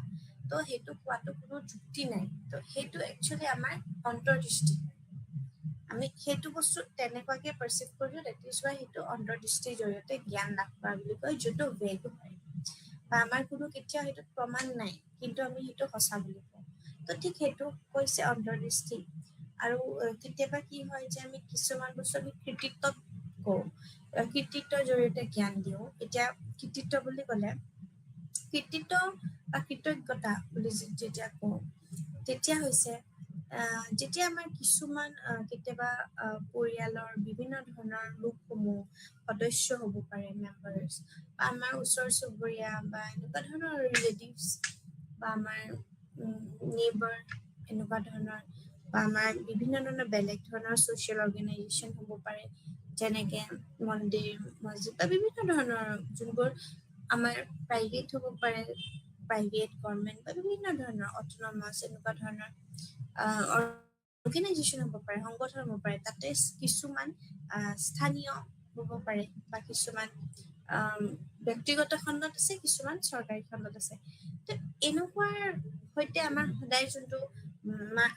তো সেইটো কোৱাটো কোনো যুক্তি নাই তো সেইটো একচুৱেলি আমাৰ অন্তৰ্দৃষ্টি আমি সেইটো বস্তু তেনেকুৱাকে পাৰচিভ কৰিলোঁ ডেট ইজ ৱাই সেইটো অন্তৰ্দৃষ্টিৰ জৰিয়তে জ্ঞান লাভ কৰা বুলি কয় যোনটো ভেগ হয় বা আমাৰ কোনো কেতিয়াও সেইটোত প্ৰমাণ নাই কিন্তু আমি সেইটো সঁচা বুলি কওঁ তো ঠিক সেইটো হৈছে অন্তৰ্দৃষ্টি আৰু কেতিয়াবা কি হয় যে আমি কিছুমান বস্তু আমি কৃতিত্বত কওঁ কৃতিত্বৰ জৰিয়তে জ্ঞান দিওঁ এতিয়া কৃতিত্ব বুলি ক'লে কৃতিত্ব বা কৃতজ্ঞতা বুলি যেতিয়া কওঁ তেতিয়া হৈছে যেতিয়া আমাৰ কিছুমান কেতিয়াবা পৰিয়ালৰ বিভিন্ন ধৰণৰ লোকসমূহ সদস্য হ'ব পাৰে মেম্বাৰ্ছ বা আমাৰ ওচৰ চুবুৰীয়া বা এনেকুৱা ধৰণৰ ৰিলেটিভছ বা আমাৰ নেইবাৰ এনেকুৱা ধৰণৰ বা আমাৰ বিভিন্ন ধৰণৰ বেলেগ ধৰণৰ ছ'চিয়েল অৰ্গেনাইজেশ্যন হ'ব পাৰে যেনেকে মন্দিৰ মছজিদ বা বিভিন্ন ধৰণৰ যোনবোৰ আমাৰ প্ৰাইভেট হ'ব পাৰে প্ৰাইভেট গভৰ্ণমেণ্ট বা বিভিন্ন ধৰণৰ অট'নমাছ এনেকুৱা ধৰণৰ অৰ্গেনাইজেশ্যন হ'ব পাৰে সংগঠন হ'ব পাৰে তাতে কিছুমান স্থানীয় হ'ব পাৰে বা কিছুমান ব্যক্তিগত খণ্ডত আছে কিছুমান চৰকাৰী খণ্ডত আছে তো এনেকুৱাৰ সৈতে আমাৰ সদায় যোনটো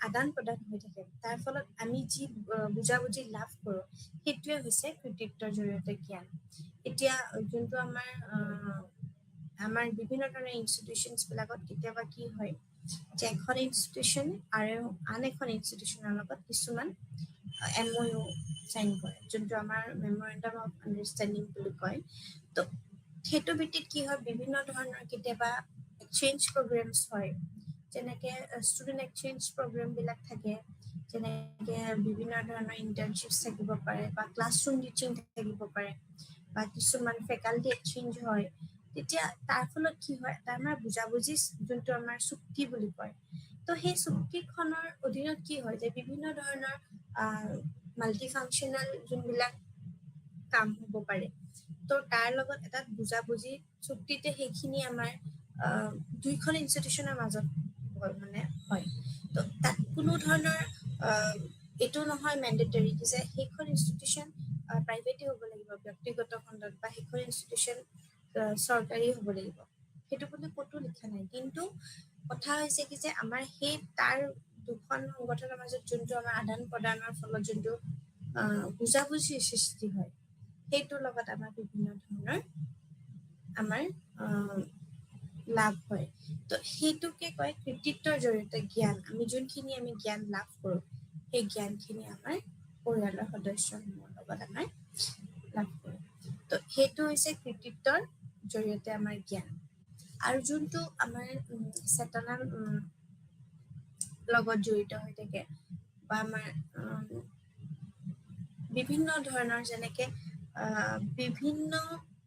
আদান প্ৰদান হৈ থাকে তাৰ ফলত আমি যি বুজাবুজি লাভ কৰোঁ সেইটোৱে হৈছে কৃতিত্বৰ জৰিয়তে জ্ঞান এতিয়া যোনটো আমাৰ বিভিন্ন ধৰণৰ ইনষ্টিটিউশ্যনছবিলাকত কেতিয়াবা কি হয় যে এখন ইনষ্টিটিউশ্যন আৰু আন এখন ইনষ্টিটিউশ্যনৰ লগত কিছুমান MOU চাইন কৰে যোনটো আমাৰ মেমৰেণ্ডাম অফ আণ্ডাৰষ্টেণ্ডিং বুলি কয় তো সেইটো ভিত্তিত কি হয় বিভিন্ন ধৰণৰ কেতিয়াবা এক্সচেঞ্জ প্ৰগ্ৰেমছ হয় যেনেকে ষ্টুডেণ্ট এক্সচেঞ্জ প্ৰগ্ৰেমবিলাক থাকে যেনেকে বিভিন্ন ধৰণৰ ইণ্টাৰ্ণশ্বিপছ থাকিব পাৰে বা ক্লাছৰুম টিচিং থাকিব পাৰে বা কিছুমান ফেকাল্টি এক্সচেঞ্জ হয় তেতিয়া তাৰ ফলত কি হয় এটা আমাৰ বুজাবুজি যোনটো আমাৰ চুক্তি বুলি কয় তো সেই চুক্তিখনৰ অধীনত কি হয় যে বিভিন্ন ধৰণৰ মাল্টি ফাংচনেল যোনবিলাক কাম হ'ব পাৰে তো তাৰ লগত এটা বুজাবুজি চুক্তিতে সেইখিনি আমাৰ দুইখন ইনষ্টিটিউশ্যনৰ মাজত মানে হয় তো তাত কোনো ধৰণৰ এইটো নহয় মেণ্ডেটৰী যে সেইখন ইনষ্টিটিউশ্যন প্ৰাইভেটেই হ'ব লাগিব ব্যক্তিগত খণ্ডত বা সেইখন ইনষ্টিটিউশ্যন চৰকাৰী হ'ব লাগিব সেইটো বুলি ক'তো লিখা নাই কিন্তু কথা হৈছে কি যে আমাৰ সেই তাৰ দুখন সংগঠনৰ মাজত যোনটো আমাৰ আদান প্ৰদানৰ ফলত যোনটো বুজাবুজিৰ সৃষ্টি হয় সেইটোৰ লগত আমাৰ বিভিন্ন ধৰণৰ আমাৰ লাভ হয় তো সেইটোকে কয় কৃতিত্বৰ জৰিয়তে জ্ঞান আমি যোনখিনি আমি জ্ঞান লাভ কৰোঁ সেই জ্ঞানখিনি আমাৰ পৰিয়ালৰ সদস্যসমূহৰ লগত আমাৰ লাভ কৰোঁ তো সেইটো হৈছে কৃতিত্বৰ জৰিয়তে আমাৰ জ্ঞান আৰু যোনটো আমাৰ চেতনাৰ লগত জড়িত হৈ থাকে বা আমাৰ বিভিন্ন ধৰণৰ যেনেকে বিভিন্ন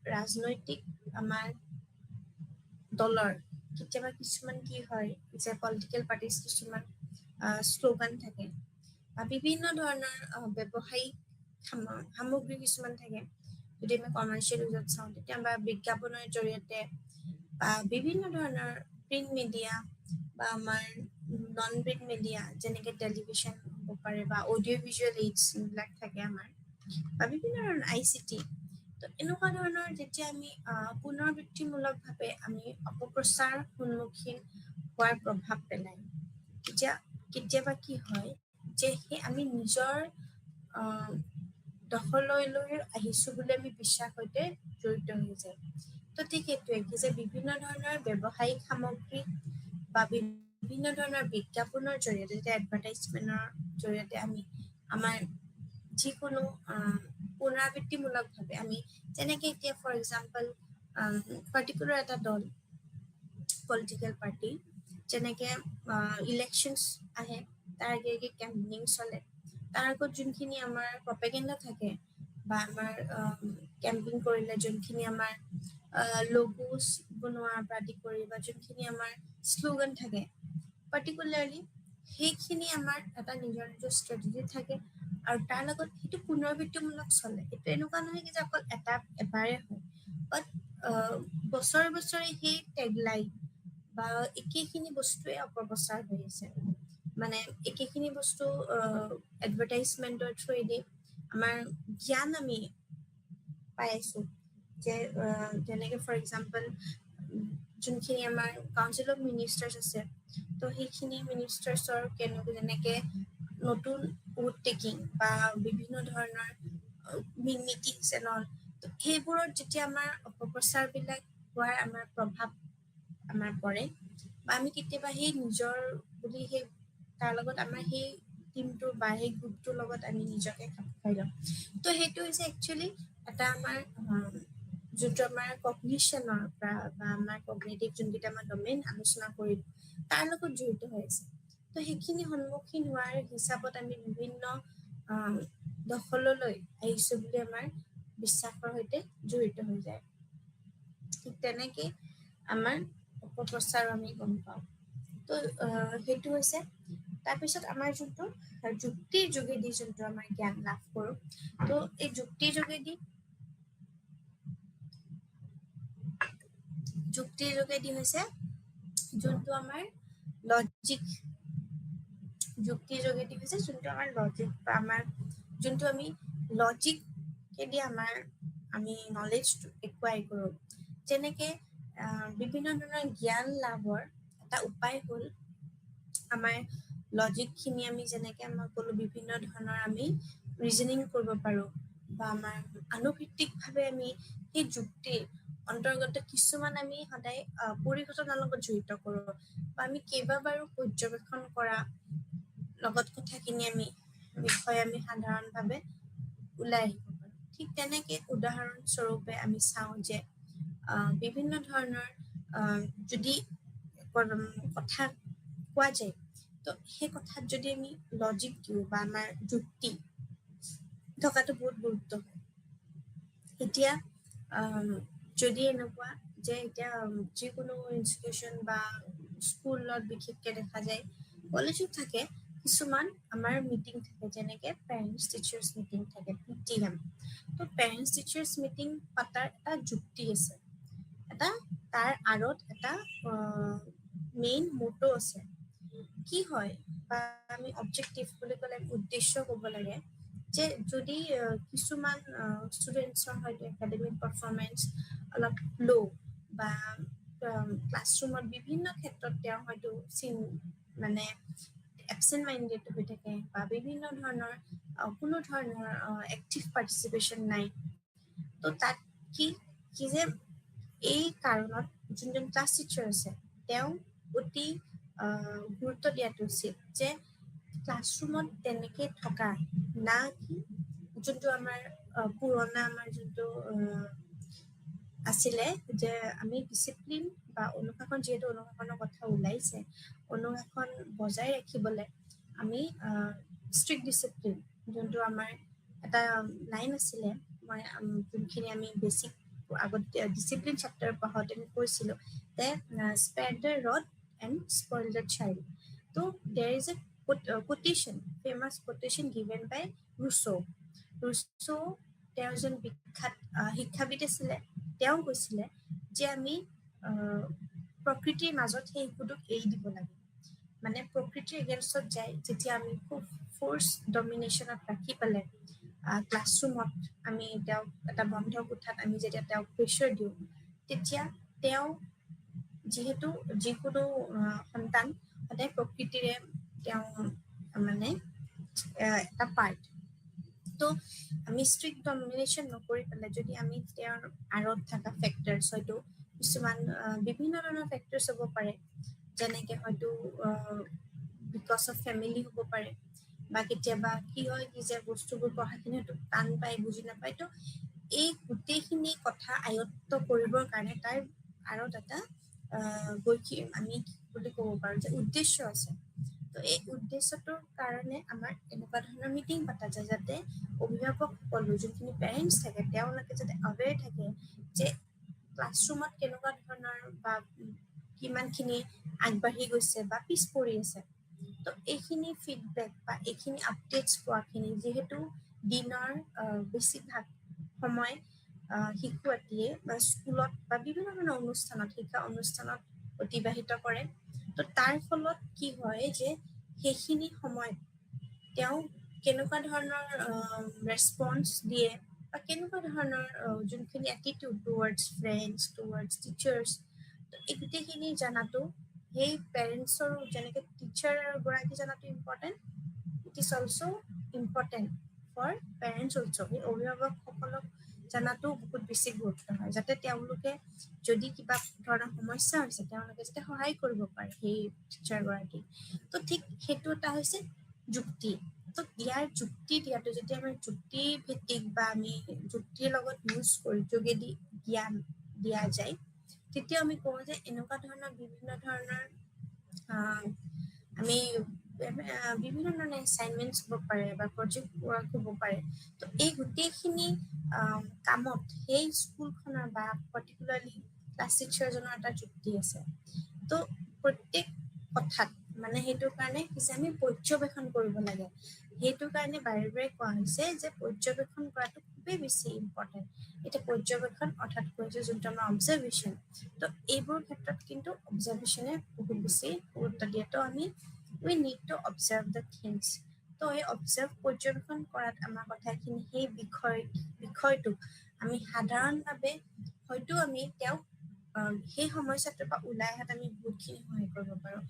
ৰাজনৈতিক আমাৰ দলৰ কেতিয়াবা কিছুমান কি হয় যে পলিটিকেল পাৰ্টিজ কিছুমান শ্লোগান থাকে বা বিভিন্ন ধৰণৰ ব্যৱসায়িক সামগ্ৰী কিছুমান থাকে যদি আমি কমাৰ্চিয়েল ইউজত চাওঁ তেতিয়া বা বিজ্ঞাপনৰ জৰিয়তে বা বিভিন্ন ধৰণৰ প্ৰিণ্ট মিডিয়া বা আমাৰ নন প্ৰিন্ট মিডিয়া যেনেকে টেলিভিশ্যন হ'ব পাৰে বা অডিঅ' ভিজুৱেল এইডছ এইবিলাক থাকে আমাৰ বা বিভিন্ন ধৰণৰ ICT। তো এনেকুৱা ধৰণৰ যেতিয়া আমি পুনৰাবৃত্তিমূলকভাৱে আমি অপপ্ৰচাৰ সন্মুখীন হোৱাৰ প্ৰভাৱ পেলাই, তেতিয়া কেতিয়াবা কি হয় যে সেই আমি নিজৰ দখলৈ লৈ আহিছো বুলি আমি বিশ্বাস সৈতে জড়িত হৈ যায়। তো ঠিক সেইটোৱে কি যে বিভিন্ন ধৰণৰ ব্যৱসায়িক সামগ্ৰী বা বিভিন্ন ধৰণৰ বিজ্ঞাপনৰ জৰিয়তে যেতিয়া এডভাৰটাইজমেন্টৰ জৰিয়তে আমি আমাৰ যিকোনো পুনৰাবৃত্তিমূলকভাৱে আমি যেনেকে এতিয়া ফৰ এক্সাম্পল পাৰ্টিকুলাৰ এটা দল পলিটিকেল পাৰ্টি যেনেকে ইলেকশ্যনছ আহে তাৰ আগে আগে কেম্পেইনিং চলে, তাৰ আগত যোনখিনি আমাৰ প্ৰপেগেণ্ডা থাকে বা আমাৰ কেম্পেইন কৰিলে যোনখিনি আমাৰ লোগোছ বনোৱাৰ পৰা আদি কৰি বা যোনখিনি আমাৰ শ্লোগান থাকে পাৰ্টিকুলাৰলি সেইখিনি আমাৰ এটা নিজৰ নিজৰ ষ্ট্ৰেটেজি থাকে আৰু তাৰ লগত সেইটো পুনৰাবৃত্তিমূলক চলে। এইটো এনেকুৱা নহয় যে অকল এবাৰে হয়, বাট বছৰে বছৰে সেই টেগলাইন বা একেখিনি বস্তুৱে অপপ্ৰচাৰ হৈ আছে। মানে একেখিনি বস্তু এডভাৰটাইজমেন্টৰ থ্ৰুৱেদি আমাৰ জ্ঞান আমি পাই আছো যে যেনেকে ফৰ এক্সাম্পল যোনখিনি আমাৰ কাউন্সিল অফ মিনিষ্টাৰ্ছ আছে, তো সেইখিনি মিনিষ্টাৰ্ছৰ যেনেকে নতুন ভোট টেকিং বা বিভিন্ন ধৰণৰ মিটিং চেনল, সেইবোৰত যেতিয়া আমাৰ অপপ্ৰচাৰ বিলাক হোৱাৰ আমাৰ প্ৰভাৱ আমাৰ পৰে বা আমি কেতিয়াবা সেই নিজৰ বুলি সেই তাৰ লগত আমাৰ সেই টিমটো বা সেই গ্ৰুপটোৰ লগত আমি নিজকে খাপ খুৱাই লওঁ। তো সেইটো হৈছে একচুৱেলি এটা আমাৰ যোনটো আমাৰ কগনিশ্যনৰ পৰা বা আমাৰ কগনিটিভ যোনকেইটা আমাৰ ডমেইন আলোচনা কৰিম তাৰ লগত জড়িত হৈ আছে। তো সেইখিনি সন্মুখীন হোৱাৰ হিচাপত আমি বিভিন্ন দখললৈ আহিছো বুলি আমাৰ বিশ্বাসৰ সৈতে জড়িত হৈ যায়। ঠিক তেনেকে আমাৰ অপপ্ৰচাৰ আমি গম পাওঁ। তো সেইটো হৈছে তাৰপিছত আমাৰ যোনটো যুক্তিৰ যোগেদি যোনটো আমাৰ জ্ঞান লাভ কৰো, তো এই যুক্তিৰ যোগেদি হৈছে যোনটো আমাৰ লজিক, যুক্তিৰ যোগেদি হৈছে যোনটো আমাৰ লজিক বা আমাৰ যোনটো আমি লজিকেদি আমি নলেজটো একুৱাই কৰো। যেনেকে বিভিন্ন ধৰণৰ জ্ঞান লাভৰ এটা উপায় হ'ল আমাৰ লজিক খিনি আমি যেনেকে মই ক'লো বিভিন্ন ধৰণৰ আমি ৰিজনিং কৰিব পাৰো বা আমাৰ আনুভিত্তিক ভাৱে আমি সেই যুক্তিৰ অন্তৰ্গত কিছুমান আমি সদায় পৰিঘটনাৰ লগত জড়িত কৰো বা আমি কেইবাবাৰো পৰ্যবেক্ষণ কৰা লগত কথাখিনি আমি বিষয়ে আমি সাধাৰণ ভাৱে ওলাই আহিব পাৰো। ঠিক তেনেকে উদাহৰণ স্বৰূপে আমি চাওঁ যে বিভিন্ন ধৰণৰ যদি কথা কোৱা যায়, তো সেই কথাত যদি আমি লজিক দিওঁ বা আমাৰ যুক্তি থকাটো বহুত গুৰুত্ব হয়। এতিয়া যদি এনেকুৱা যে এতিয়া যিকোনো ইনষ্টিটিউচন বা স্কুলত বিশেষকে দেখা যায়, কলেজত থাকে কিছুমান আমাৰ মিটিং থাকে যেনেকে পেৰেণ্টছ টিচাৰ্ছ মিটিং থাকে PTM। তো পেৰেণ্টছ টিচাৰ্ছ মিটিং পাতাৰ এটা যুক্তি আছে, এটা তাৰ আঁৰত এটা মেইন মটো আছে। কি হয় বা আমি অবজেক্টিভ বুলি ক'লে উদ্দেশ্য ক'ব লাগে যে যদি কিছুমান ষ্টুডেণ্টছৰ হয়তো একাডেমিক পাৰফৰ্মেঞ্চ অলপ ল' বা ক্লাছৰুমত বিভিন্ন ক্ষেত্ৰত তেওঁ হয়তো মানে এবচেণ্ট মাইণ্ডেড হৈ থাকে বা বিভিন্ন ধৰণৰ কোনো ধৰণৰ এক্টিভ পাৰ্টিচিপেশ্যন নাই, তো তাত কি যে এই কাৰণত যোনজন ক্লাছ টিচাৰ আছে তেওঁ অতি গুৰুত্ব দিয়াটো উচিত যে ক্লাছৰুমত তেনেকে থকা না কি যোনটো আমাৰ পুৰণা আমাৰ যোনটো আছিলে যে আমি ডিচিপ্লিন বা অনুশাসন, যিহেতু অনুশাসনৰ কথা ওলাইছে, অনুশাসন বজাই ৰাখিবলৈ আমি ষ্ট্ৰিক্ট ডিচিপ্লিন যোনটো আমাৰ এটা লাইন আছিলে, মই যোনখিনি আমি বেছিক আগত ডিচিপ্লিন চেপ্টাৰ পঢ়াওঁতে আমি কৈছিলো যে spare the rod and spoil the child. তো there is a quotation, famous quotation given by Rousseau. তেওঁ এজন বিখ্যাত শিক্ষাবিদ আছিলে। তেওঁ কৈছিলে যে আমি প্ৰকৃতিৰ মাজত সেই শিশুটোক এৰি দিব লাগে। মানে প্ৰকৃতিৰ এগেইনষ্টত যায় যেতিয়া আমি খুব ফ'ৰ্চ ডমিনেশ্যনত ৰাখি পেলাই ক্লাছৰুমত আমি তেওঁক এটা বন্ধ কোঠাত আমি যেতিয়া তেওঁক প্ৰেছাৰ দিওঁ তেতিয়া তেওঁ যিহেতু যিকোনো সন্তান সদায় প্ৰকৃতিৰে তেওঁ মানে এটা পাৰ্ট তো আমি ষ্ট্ৰিক্ট ডমিনেশ্যন নকৰি পেলাই যদি আমি তেওঁৰ আঁৰত থকা ফেক্টৰছ হয়তো কিছুমান বিভিন্ন ধৰণৰ ফেক্টৰছ হ'ব পাৰে যেনেকে হয়তো বিকজ অফ ফেমিলি হ'ব পাৰে বা কেতিয়াবা কি হয় কি যে বস্তুবোৰ পঢ়াখিনি হয়তো টান পায় বুজি নাপায় তো এই গোটেইখিনি কথা আয়ত্ত কৰিবৰ কাৰণে তাৰ আঁৰত এটা আমি বুলি ক'ব পাৰো যে উদ্দেশ্য আছে তো এই উদ্দেশ্যটোৰ কাৰণে আমাৰ এনেকুৱা ধৰণৰ মিটিং পতা যায় যাতে অভিভাৱকসকলো যোনখিনি পেৰেণ্টছ থাকে তেওঁলোকে যাতে আৱেৰ থাকে যে ক্লাছৰুমত কেনেকুৱা ধৰণৰ বা কিমানখিনি আগবাঢ়ি গৈছে বা পিছ পৰি আছে তো এইখিনি ফিডবেক বা এইখিনি আপডেটছ পোৱাখিনি যিহেতু দিনৰ বেছিভাগ সময় শিশুৱাতীয়ে বা স্কুলত বা বিভিন্ন ধৰণৰ অনুষ্ঠানত শিক্ষা অনুষ্ঠানত অতিবাহিত কৰে তো তাৰ ফলত কি হয় যে সেইখিনি সময়ত তেওঁ কেনেকুৱা ধৰণৰ ৰেছপন্স দিয়ে বা কেনেকুৱা ধৰণৰ যোনখিনি attitude towards friends towards teachers এই গোটেইখিনি জনাটো সেই পেৰেণ্টছৰো যেনেকৈ টিচাৰ গৰাকী জনাটো important it is also' important for parents also' সেই অভিভাৱকসকলক জনাটো বহুত বেছি গুৰুত্ব হয় যাতে তেওঁলোকে যদি কিবা ধৰণৰ সমস্যা হৈছে তেওঁলোকে যাতে সহায় কৰিব পাৰে সেই টিচাৰগৰাকীক তো ঠিক সেইটো এটা হৈছে যুক্তি তো ইয়াৰ যুক্তি দিয়াটো যেতিয়া আমাৰ যুক্তি ভিত্তিক বা আমি যুক্তিৰ লগত ইউজ কৰি যোগেদি জ্ঞান দিয়া যায় তেতিয়া আমি কওঁ যে এনেকুৱা ধৰণৰ বিভিন্ন ধৰণৰ আমি বিভিন্ন ধৰণৰ এছাইনমেণ্টছ হ'ব পাৰে বা প্ৰজেক্ট ৱৰ্ক হ'ব পাৰে তো এই গোটেইখিনি কামত সেই স্কুলখনৰ বা পাৰ্টিকুলাৰলি ক্লাছ টিচাৰজনৰ এটা যুক্তি আছে তো প্ৰত্যেক কথাত মানে সেইটো কাৰণে পিছে আমি পৰ্যবেক্ষণ কৰিব লাগে সেইটো কাৰণে বাৰে বাৰে কোৱা হৈছে যে পৰ্যবেক্ষণ কৰাটো খুবেই বেছি ইম্পৰ্টেণ্ট এতিয়া পৰ্যবেক্ষণ অৰ্থাৎ কৈছে যোনটো আমাৰ অবজাৰ্ভেশ্যন তো এইবোৰ ক্ষেত্ৰত কিন্তু অবজাৰ্ভেশ্যনে বহুত বেছি গুৰুত্ব দিয়ে তো আমি we need to observe the things তো এই পৰ্যবেক্ষণ কৰাত আমাৰ কথাখিনি সেই বিষয়টোক আমি সাধাৰণভাৱে হয়তো আমি তেওঁক সেই সমস্যাটোৰ পৰা ওলাই অহাত আমি বহুতখিনি সহায় কৰিব পাৰোঁ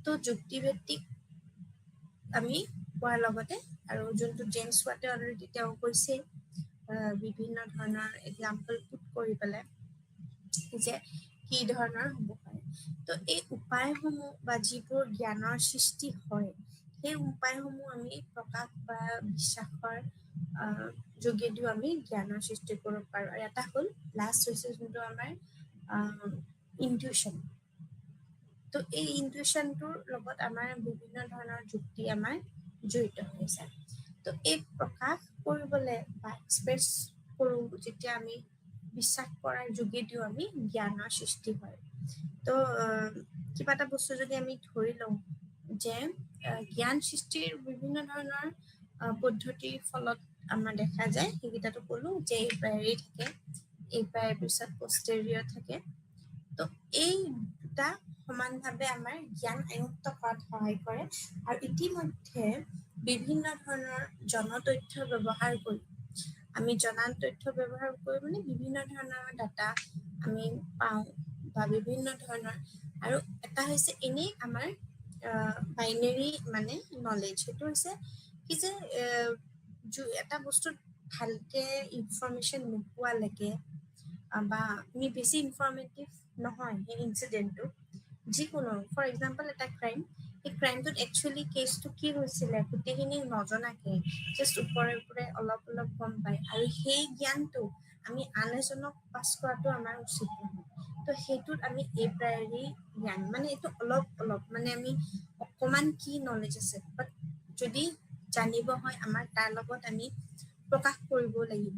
তো যুক্তিভিত্তিক আমি কোৱাৰ লগতে আৰু যোনটো জেমছ ৱাটে অলৰেডি তেওঁ কৈছে বিভিন্ন ধৰণৰ এক্সাম্পল পুট কৰি পেলাই যে কি ধৰণৰ হ'ব পাৰে তো এই উপায়সমূহ বা যিবোৰ জ্ঞানৰ সৃষ্টি হয় সেই উপায়সমূহ আমি প্ৰকাশ বা বিশ্বাসৰ যোগেদিও আমি জ্ঞানৰ সৃষ্টি কৰিব পাৰোঁ আৰু এটা হ'ল লাষ্ট হৈছে যোনটো আমাৰ ইনটিউশ্যন তো এই ইনটিউশ্যনটোৰ লগত আমাৰ বিভিন্ন ধৰণৰ যুক্তি আমাৰ জড়িত হৈ আছে তো এই প্ৰকাশ কৰিবলৈ বা এক্সপ্ৰেছ কৰোঁ যেতিয়া আমি বিশ্বাস কৰাৰ যোগেদিও আমি জ্ঞানৰ সৃষ্টি হয় তো কিবা এটা বস্তু যদি আমি ধৰি লওঁ যে জ্ঞান সৃষ্টিৰ বিভিন্ন ধৰণৰ পদ্ধতিৰ ফলত আমাৰ দেখা যায় সেইকেইটাতো ক'লো যে এই প্ৰায়েৰি থাকে এই প্ৰায়েৰ পিছত পষ্টেৰিয়ৰ থাকে তো এই দুটা সমানভাৱে আমাৰ জ্ঞান আয়ত্ত কৰাত সহায় কৰে আৰু ইতিমধ্যে বিভিন্ন ধৰণৰ জনতথ্য ব্যৱহাৰ কৰি আমি জনান তথ্য ব্যৱহাৰ কৰি মানে বিভিন্ন ধৰণৰ ডাটা আমি পাওঁ বা বিভিন্ন ধৰণৰ আৰু এটা হৈছে এনেই আমাৰ বাইনেৰী মানে নলেজ সেইটো হৈছে কি যে এটা বস্তুত ভালকে ইনফৰমেশ্যন নোপোৱালৈকে বা আমি বেছি ইনফৰ্মেটিভ নহয় সেই ইনচিডেণ্টটো যিকোনো ফৰ এক্সাম্পল এটা ক্ৰাইম এই ক্ৰাইমটোত একচুৱেলি কেছটো কি হৈছিলে গোটেইখিনি নজনাকে জাষ্ট ওপৰে ওপৰে অলপ অলপ গম পায় আৰু সেই জ্ঞানটো আমি আন এজনক পাছ কৰাটো আমাৰ উচিত নহয় তো সেইটোত আমি এই প্ৰায়েৰি জ্ঞান মানে এইটো অলপ অলপ মানে আমি অকণমান কি নলেজ আছে বাট যদি জানিব হয় আমাৰ তাৰ লগত আমি প্ৰকাশ কৰিব লাগিব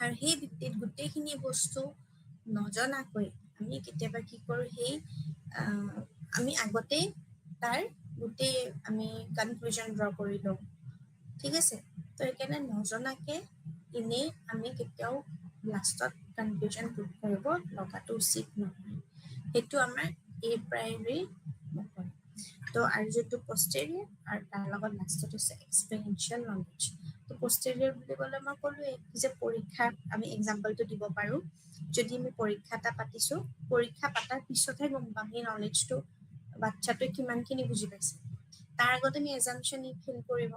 আৰু সেই ভিত্তিত গোটেইখিনি বস্তু নজনাকৈ আমি কেতিয়াবা কি কৰোঁ সেই আমি আগতেই তাৰ গোটেই আমি কনক্লুজন ড্ৰ কৰি লওঁ ঠিক আছে তো সেইকাৰণে নজনাকৈ এনেই আমি কেতিয়াও লাষ্টত কনক্লুজন প্ৰুভ কৰিব লগাটো উচিত নহয় সেইটো আমাৰ এই প্ৰায়েৰি নকৰে তো আৰু যোনটো posterior আৰু তাৰ লগত লাষ্টত হৈছে experiential knowledge তো posterior বুলি ক'লে মই ক'লোৱে যে পৰীক্ষাৰ আমি এক্সাম্পলটো দিব পাৰো যদি আমি পৰীক্ষা এটা পাতিছো পৰীক্ষা পাতাৰ পিছতহে গম পাম এই নলেজটো বাচ্চাটোৱে কিমানখিনি বুজি পাইছে তাৰ আগতে আমি assumption ফিল কৰিব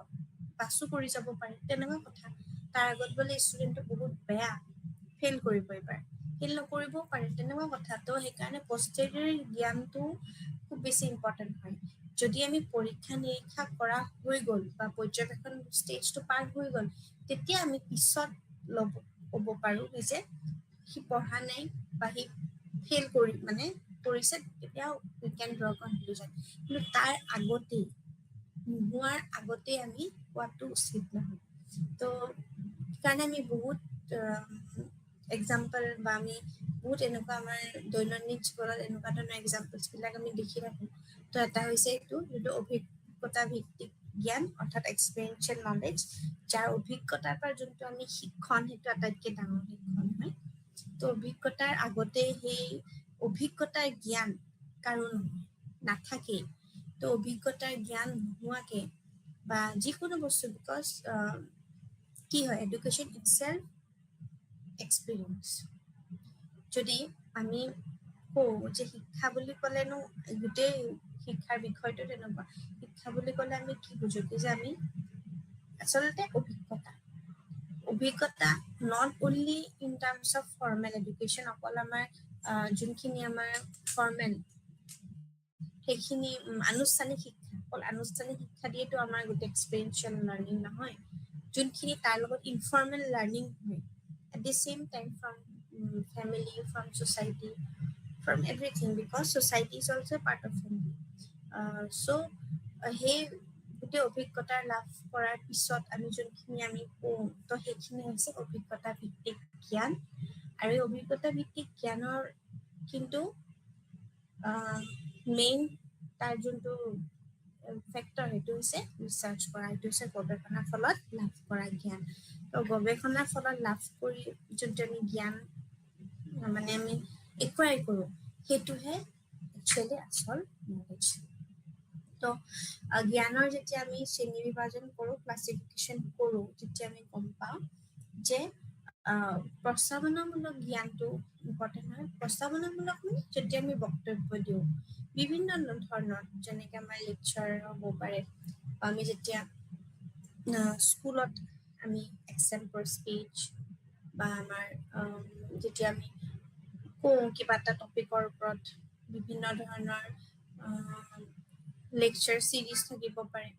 পাছো কৰি যাব পাৰে তেনেকুৱা কথা তাৰ আগত বোলে ষ্টুডেণ্টটো বহুত বেয়া ফেইল কৰিবই পাৰে ফেইল নকৰিবও পাৰে তেনেকুৱা কথা তো সেইকাৰণে posterior জ্ঞানটো খুব বেছি ইম্পৰ্টেণ্ট হয় যদি আমি পৰীক্ষা নিৰীক্ষা কৰা হৈ গ'ল বা পৰ্যবেক্ষণ ষ্টেজটো পাৰ হৈ গ'ল তেতিয়া আমি পিছত ক'ব পাৰো যে সি পঢ়া নাই বা সি ফেইল কৰি মানে কৰিছে তেতিয়া we can draw conclusion কিন্তু তাৰ আগতেই নোহোৱাৰ আগতেই আমি কোৱাটো উচিত নহয় তো সেইকাৰণে আমি বহুত এক্সাম্পল বা আমি বহুত এনেকুৱা আমাৰ দৈনন্দিন জীৱনত এনেকুৱা ধৰণৰ এক্সাম্পলছ বিলাক আমি দেখি থাকো তো এটা হৈছে এইটো যোনটো অভিজ্ঞতা ভিত্তিক জ্ঞান অৰ্থাৎ এক্সপেৰিয়েঞ্চিয়েল নলেজ যাৰ অভিজ্ঞতাৰ পৰা যোনটো আমি শিক্ষণ সেইটো আটাইতকৈ ডাঙৰ শিক্ষণ হয় তো অভিজ্ঞতাৰ আগতে সেই অভিজ্ঞতাৰ জ্ঞান কাৰো নাথাকেই তো অভিজ্ঞতাৰ জ্ঞান নোহোৱাকে বা যিকোনো বস্তু বিকজ কি হয় এডুকেশ্যন ইটসেল্ফ এক্সপিৰিয়েঞ্চ যদি আমি কওঁ যে শিক্ষা বুলি ক'লেনো গোটেই শিক্ষাৰ বিষয়টো তেনেকুৱা শিক্ষা বুলি ক'লে আমি কি বুজো যে আমি আচলতে অভিজ্ঞতা not only in terms of formal education অকল আমাৰ যোনখিনি আমাৰ ফৰ্মেল সেইখিনি আনুষ্ঠানিক শিক্ষা অকল আনুষ্ঠানিক শিক্ষা দিয়েতো আমাৰ গোটেই এক্সপেৰিয়েঞ্চিয়েল লাৰ্ণিং নহয় যোনখিনি তাৰ লগত ইনফৰ্মেল লাৰ্ণিং হয় at the same time from family from society from everything because society is also part of family so সেই গোটেই অভিজ্ঞতা লাভ কৰাৰ পিছত আমি যোনখিনি আমি কওঁ তো সেইখিনি হৈছে অভিজ্ঞতা ভিত্তিক জ্ঞান আৰু এই অভিজ্ঞতা ভিত্তিক জ্ঞানৰ কিন্তু মেইন তাৰ যোনটো ফেক্টৰ সেইটো হৈছে ৰিচাৰ্চ কৰা এইটো হৈছে গৱেষণাৰ ফলত লাভ কৰা জ্ঞান তো গৱেষণাৰ ফলত লাভ কৰি যোনটো আমি জ্ঞান মানে আমি একুৱাই কৰোঁ সেইটোহে একচুৱেলি আচল নলেজ তো জ্ঞানৰ যেতিয়া আমি শ্ৰেণী বিভাজন কৰোঁ ক্লাছিফিকেশ্যন কৰোঁ তেতিয়া আমি গম পাওঁ যে প্ৰস্তাৱনামূলক জ্ঞানটো ইম্পৰ্টেণ্ট হয় প্ৰস্তাৱনামূলক মানে যেতিয়া আমি বক্তব্য দিওঁ বিভিন্ন ধৰণৰ যেনেকৈ আমাৰ লেকচাৰ হ'ব পাৰে বা আমি যেতিয়া স্কুলত আমি এক্সাম্পল স্পীচ বা আমাৰ যেতিয়া আমি কওঁ কিবা এটা টপিকৰ ওপৰত বিভিন্ন ধৰণৰ লেকচাৰ চিৰিজ থাকিব পাৰে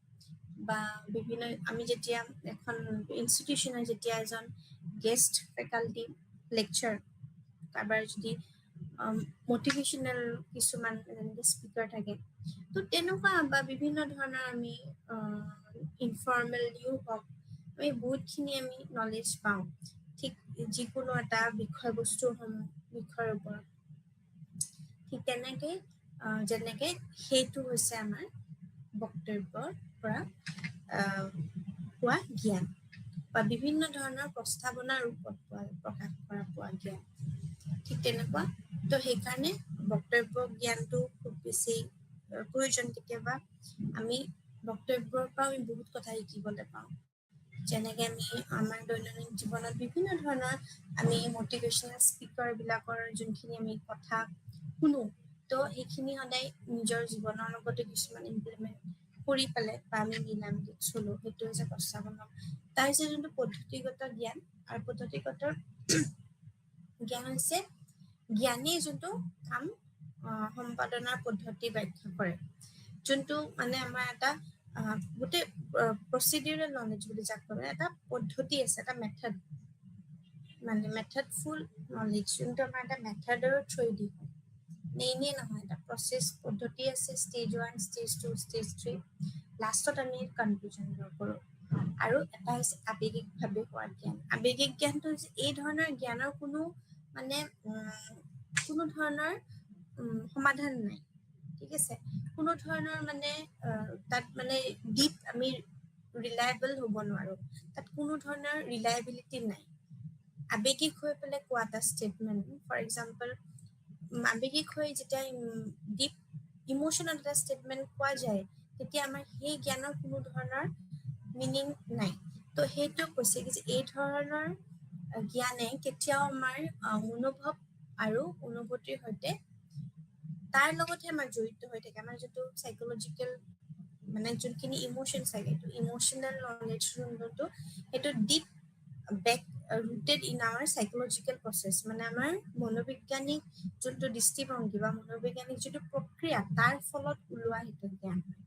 বা বিভিন্ন আমি যেতিয়া এখন ইনষ্টিটিউচনৰ যেতিয়া এজন গেষ্ট ফেকাল্টি লেকচাৰ কাৰোবাৰ যদি মটিভেশ্যনেল কিছুমান স্পিকাৰ থাকে তো তেনেকুৱা বা বিভিন্ন ধৰণৰ আমি ইনফৰ্মেলিও হওক আমি বহুতখিনি আমি নলেজ পাওঁ ঠিক যিকোনো এটা বিষয়ৰ ওপৰত ঠিক তেনেকে যেনেকে সেইটো হৈছে আমাৰ বক্তব্যৰ পৰা পোৱা জ্ঞান বা বিভিন্ন ধৰণৰ প্ৰস্তাৱনাৰ ৰূপত প্ৰকাশ কৰা পোৱা জ্ঞান ঠিক তেনেকুৱা তো সেইকাৰণে বক্তব্য জ্ঞানটো খুব বেছি প্ৰয়োজন কেতিয়াবা আমি বক্তব্যৰ পৰা আমি বহুত কথা শিকিবলৈ পাওঁ যেনেকে আমি আমাৰ দৈনন্দিন জীৱনত বিভিন্ন ধৰণৰ আমি মটিভেশ্যনেল স্পিকাৰবিলাকৰ যোনখিনি আমি কথা শুনো তো সেইখিনি সদায় নিজৰ জীৱনৰ লগতে কিছুমান ইমপ্লিমেণ্ট কৰি পেলাই বা আমি মিলামিলি চলো সেইটো হৈছে প্ৰস্তাৱনা তাৰ হৈছে যোনটো পদ্ধতিগত জ্ঞান আৰু পদ্ধতিগত জ্ঞান হৈছে জ্ঞানেই যোনটো কাম সম্পাদনাৰ পদ্ধতি ব্যাখ্যা কৰে যোনটো মানে আমাৰ এটা গোটেই প্ৰচিডিউৰেল নলেজ বুলি যাক কয় এটা পদ্ধতি আছে এটা মেথড মানে মেথডফুল নলেজ যোনটো আমাৰ এটা মেথডৰ থ্ৰুদি হয় এনেই নহয় এটা প্ৰচেছ পদ্ধতি আছে ষ্টেজ 1 ষ্টেজ 2 ষ্টেজ 3 লাষ্টত আমি কনক্লুজন ড্ৰ কৰোঁ আৰু এটা হৈছে আৱেগিকভাৱে হোৱা জ্ঞান আৱেগিক জ্ঞানটো হৈছে এই ধৰণৰ জ্ঞানৰ কোনো মানে কোনো ধৰণৰ সমাধান নাই ঠিক আছে কোনো ধৰণৰ মানে তাত মানে ডিপ আমি ৰিলায়েবল হ'ব নোৱাৰো তাত কোনো ধৰণৰ ৰিলায়েবিলিটি নাই আৱেগিক হৈ পেলাই কোৱা এটা ষ্টেটমেণ্ট ফৰ এক্সাম্পল আৱেগিক হৈ যেতিয়া ডিপ ইমোশনাল এটা ষ্টেটমেণ্ট কোৱা যায় তেতিয়া আমাৰ সেই জ্ঞানৰ কোনো ধৰণৰ মিনিং নাই তো সেইটো কৈছে যে এই ধৰণৰ জ্ঞানে কেতিয়াও আমাৰ মনোভাৱ আৰু অনুভূতিৰ সৈতে তাৰ লগতে আমাৰ জড়িত হৈ থাকে আমাৰ যিটো সাইকোলজিক্যাল মানে যোনখিনি ইমোশন থাকে এইটো ইমোশনাল নলেজ যোনটো সেইটো deep back rooted in our psychological process মানে আমাৰ মনোবিজ্ঞানিক যোনটো দৃষ্টিভংগী বা মনোবিজ্ঞানিক যিটো প্ৰক্ৰিয়া তাৰ ফলত ওলোৱা সেইটো জ্ঞান হয়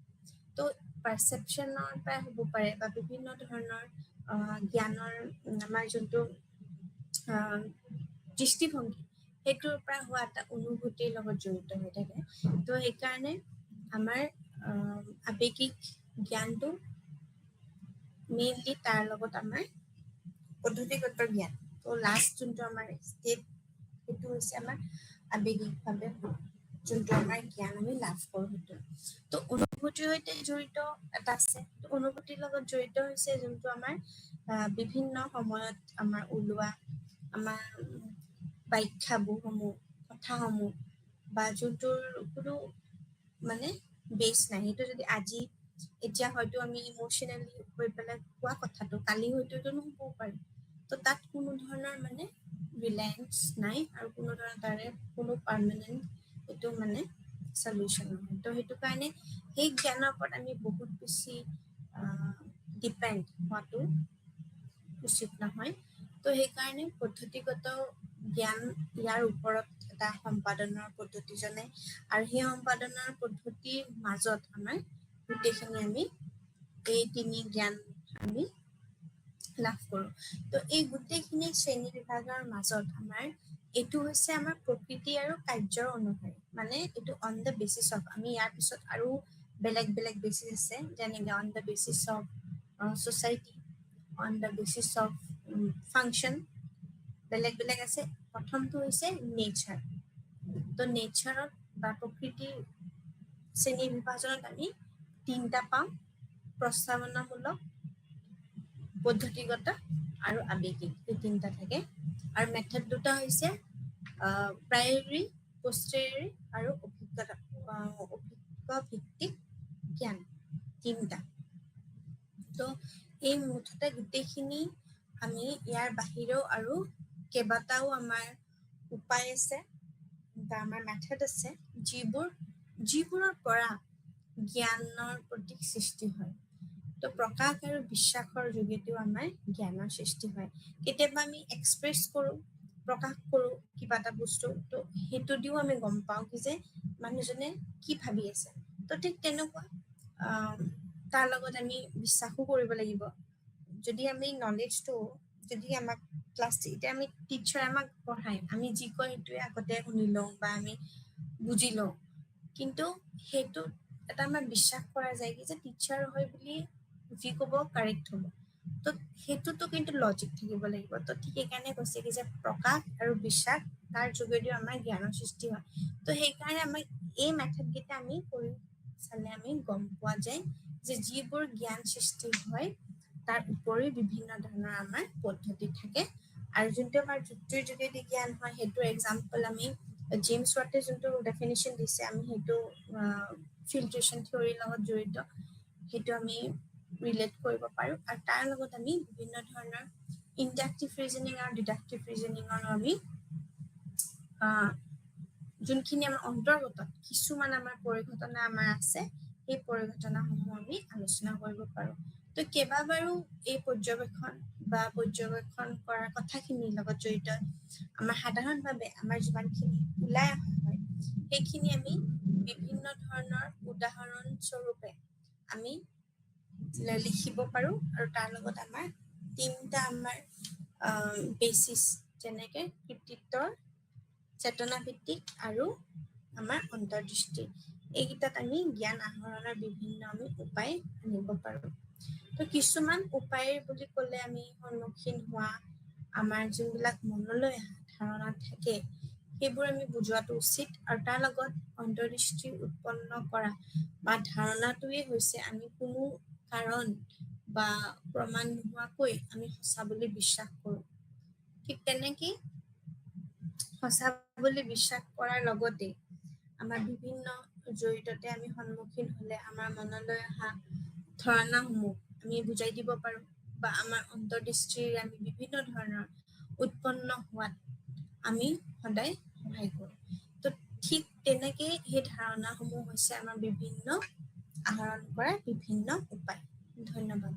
তো পাৰসেপশ্যনৰ পৰা হ'ব পাৰে বা বিভিন্ন ধৰণৰ জ্ঞানৰ আমাৰ যোনটো দৃষ্টিভংগী সেইটোৰ পৰা হোৱা এটা অনুভূতিৰ লগত জড়িত হৈ থাকে তো সেইকাৰণে আমাৰ আৱেগিক জ্ঞানটো মেইনলি তাৰ লগত আমাৰ পদ্ধতিগত জ্ঞান তো লাষ্ট যোনটো আমাৰ ষ্টেপ সেইটো হৈছে আমাৰ আৱেগিকভাৱে যোনটো আমাৰ জ্ঞান আমি লাভ কৰোঁ সেইটো তো অনুভূতিৰ সৈতে জড়িত এটা আছে অনুভূতিৰ লগত জড়িত হৈছে যোনটো আমাৰ বিভিন্ন সময়ত আমাৰ ওলোৱা আমাৰ ব্যাখ্যাসমূহ কথাসমূহ বা যোনটোৰ কোনো মানে বেছ নাই সেইটো যদি আজি এতিয়া হয়তো আমি ইমোশনেলি হৈ পেলাই কোৱা কথাটো কালি হয়তো নহ'বও পাৰে তো তাত কোনো ধৰণৰ মানে ৰিলায়েন্স নাই আৰু কোনো ধৰণৰ তাৰে কোনো পাৰ্মানেণ্ট এইটো মানে সলিউশ্যন নহয় তো সেইটো কাৰণে সেই জ্ঞানৰ ওপৰত আমি বহুত বেছি ডিপেণ্ড হোৱাটো উচিত নহয় তো সেইকাৰণে পদ্ধতিগত জ্ঞান ইয়াৰ ওপৰত এটা সম্পাদনৰ পদ্ধতি জনে আৰু সেই সম্পাদনৰ পদ্ধতিৰ মাজত আমাৰ গোটেইখিনি আমি এই তিনি জ্ঞান আমি লাভ কৰোঁ তো এই গোটেইখিনি শ্ৰেণী বিভাগৰ মাজত আমাৰ এইটো হৈছে আমাৰ প্ৰকৃতি আৰু কাৰ্যৰ অনুসৰি মানে এইটো অন দ্য বেচিছ অফ আমি ইয়াৰ পিছত আৰু বেলেগ বেলেগ বেচিছ আছে যেনেকৈ on the basis of society on the basis of function বেলেগ বেলেগ আছে প্ৰথমটো হৈছে নেচাৰ তো নেচাৰত বা প্ৰকৃতিৰ শ্ৰেণী বিভাজনত আমি তিনিটা পাওঁ প্ৰস্তাৱনামূলক পদ্ধতিগত আৰু আৱেগিক এই তিনিটা থাকে আৰু মেথড দুটা হৈছে প্ৰায়ৰী পষ্টেৰী আৰু অভিজ্ঞ ভিত্তিক জ্ঞান তিনিটা তো এই মুঠতে গোটেইখিনি আমি ইয়াৰ বাহিৰেও আৰু কেইবাটাও আমাৰ উপায় আছে বা আমাৰ মেথড আছে যিবোৰৰ পৰা জ্ঞানৰ প্ৰতীক সৃষ্টি হয় তো প্ৰকাশ আৰু বিশ্বাসৰ যোগেদিও আমাৰ জ্ঞানৰ সৃষ্টি হয় কেতিয়াবা আমি এক্সপ্ৰেছ কৰোঁ প্ৰকাশ কৰোঁ কিবা এটা বস্তু তো সেইটো দিও আমি গম পাওঁ কি যে মানুহজনে কি ভাবি আছে তো ঠিক তেনেকুৱা তাৰ লগত আমি বিশ্বাসো কৰিব লাগিব যদি আমি নলেজটো যদি আমাক ক্লাছ এতিয়া আমি টিচাৰে আমাক পঢ়ায় আমি যি কয় সেইটোৱে আগতে শুনি লওঁ বা আমি বুজি লওঁ কিন্তু সেইটো এটা আমাৰ বিশ্বাস কৰা যায় কি যে টিচাৰ হয় বুলি যি ক'ব কাৰেক্ট হ'ব তো সেইটোতো কিন্তু লজিক থাকিব লাগিব তো ঠিক সেইকাৰণে কৈছে কি যে প্ৰকাশ আৰু বিশ্বাস তাৰ যোগেদিও আমাৰ জ্ঞানৰ সৃষ্টি হয় তো সেইকাৰণে আমাক এই মেথডকেইটা আমি কৰি চালে আমি গম পোৱা যায় যে যিবোৰ জ্ঞান সৃষ্টি হয় তাৰ উপৰিও বিভিন্ন ধৰণৰ আমাৰ পদ্ধতি থাকে আৰু যোনটো আমাৰ যুক্তিৰ যোগেদি জ্ঞান হয় সেইটো এক্সাম্পল আমি জেমছ ৱাটে যোনটো ডেফিনিশ্যন দিছে আমি সেইটো ফিল্ট্ৰেশ্যন থিয়ৰীৰ লগত জড়িত সেইটো আমি ৰিলেট কৰিব পাৰোঁ আৰু তাৰ লগত আমি বিভিন্ন ধৰণৰ ইণ্ডাক্টিভ ৰিজনিং আৰু ডিডাক্টিভ ৰিজনিঙৰ আমি যোনখিনি আমাৰ অন্তৰ্গত কিছুমান আমাৰ পৰিঘটনা আমাৰ আছে সেই পৰিঘটনাসমূহ আমি আলোচনা কৰিব পাৰোঁ তো কেইবাবাৰো এই পৰ্যবেক্ষণ কৰাৰ কথাখিনিৰ লগত জড়িত আমাৰ সাধাৰণভাৱে আমাৰ যিমানখিনি ওলাই অহা হয় সেইখিনি আমি বিভিন্ন ধৰণৰ উদাহৰণ স্বৰূপে আমি লিখিব পাৰোঁ আৰু তাৰ লগত আমাৰ তিনিটা আমাৰ বেচিছ যেনেকৈ কৃতিত্বৰ চেতনা ভিত্তিক আৰু আমাৰ অন্তৰ্দৃষ্টি এইকেইটাত আমি জ্ঞান আহৰণৰ বিভিন্ন আমি উপায় আনিব পাৰোঁ তো কিছুমান উপায় বুলি ক'লে আমি সন্মুখীন হোৱা আমাৰ যোনবিলাক মনলৈ ধাৰণা থাকে সেইবোৰ আমি বুজোৱাটো উচিত আৰু তাৰ লগত অন্তৰ্দৃষ্টি উৎপন্ন কৰা বা ধাৰণাটোৱে হৈছে আমি কোনো কাৰণ বা প্ৰমাণ নোহোৱাকৈ আমি সঁচা বুলি বিশ্বাস কৰোঁ ঠিক তেনেকৈ সঁচা বুলি বিশ্বাস কৰাৰ লগতে আমাৰ বিভিন্ন জড়িততে আমি সন্মুখীন হলে আমাৰ মনলৈ অহা ধাৰণাসমূহ আমি বুজাই দিব পাৰো বা আমাৰ অন্তৰ্দৃষ্টিৰে আমি বিভিন্ন ধৰণৰ উৎপন্ন হোৱাত আমি সদায় সহায় কৰোঁ। তো ঠিক তেনেকেই সেই ধাৰণাসমূহ হৈছে আমাৰ বিভিন্ন আহৰণ কৰাৰ বিভিন্ন উপায়। ধন্যবাদ।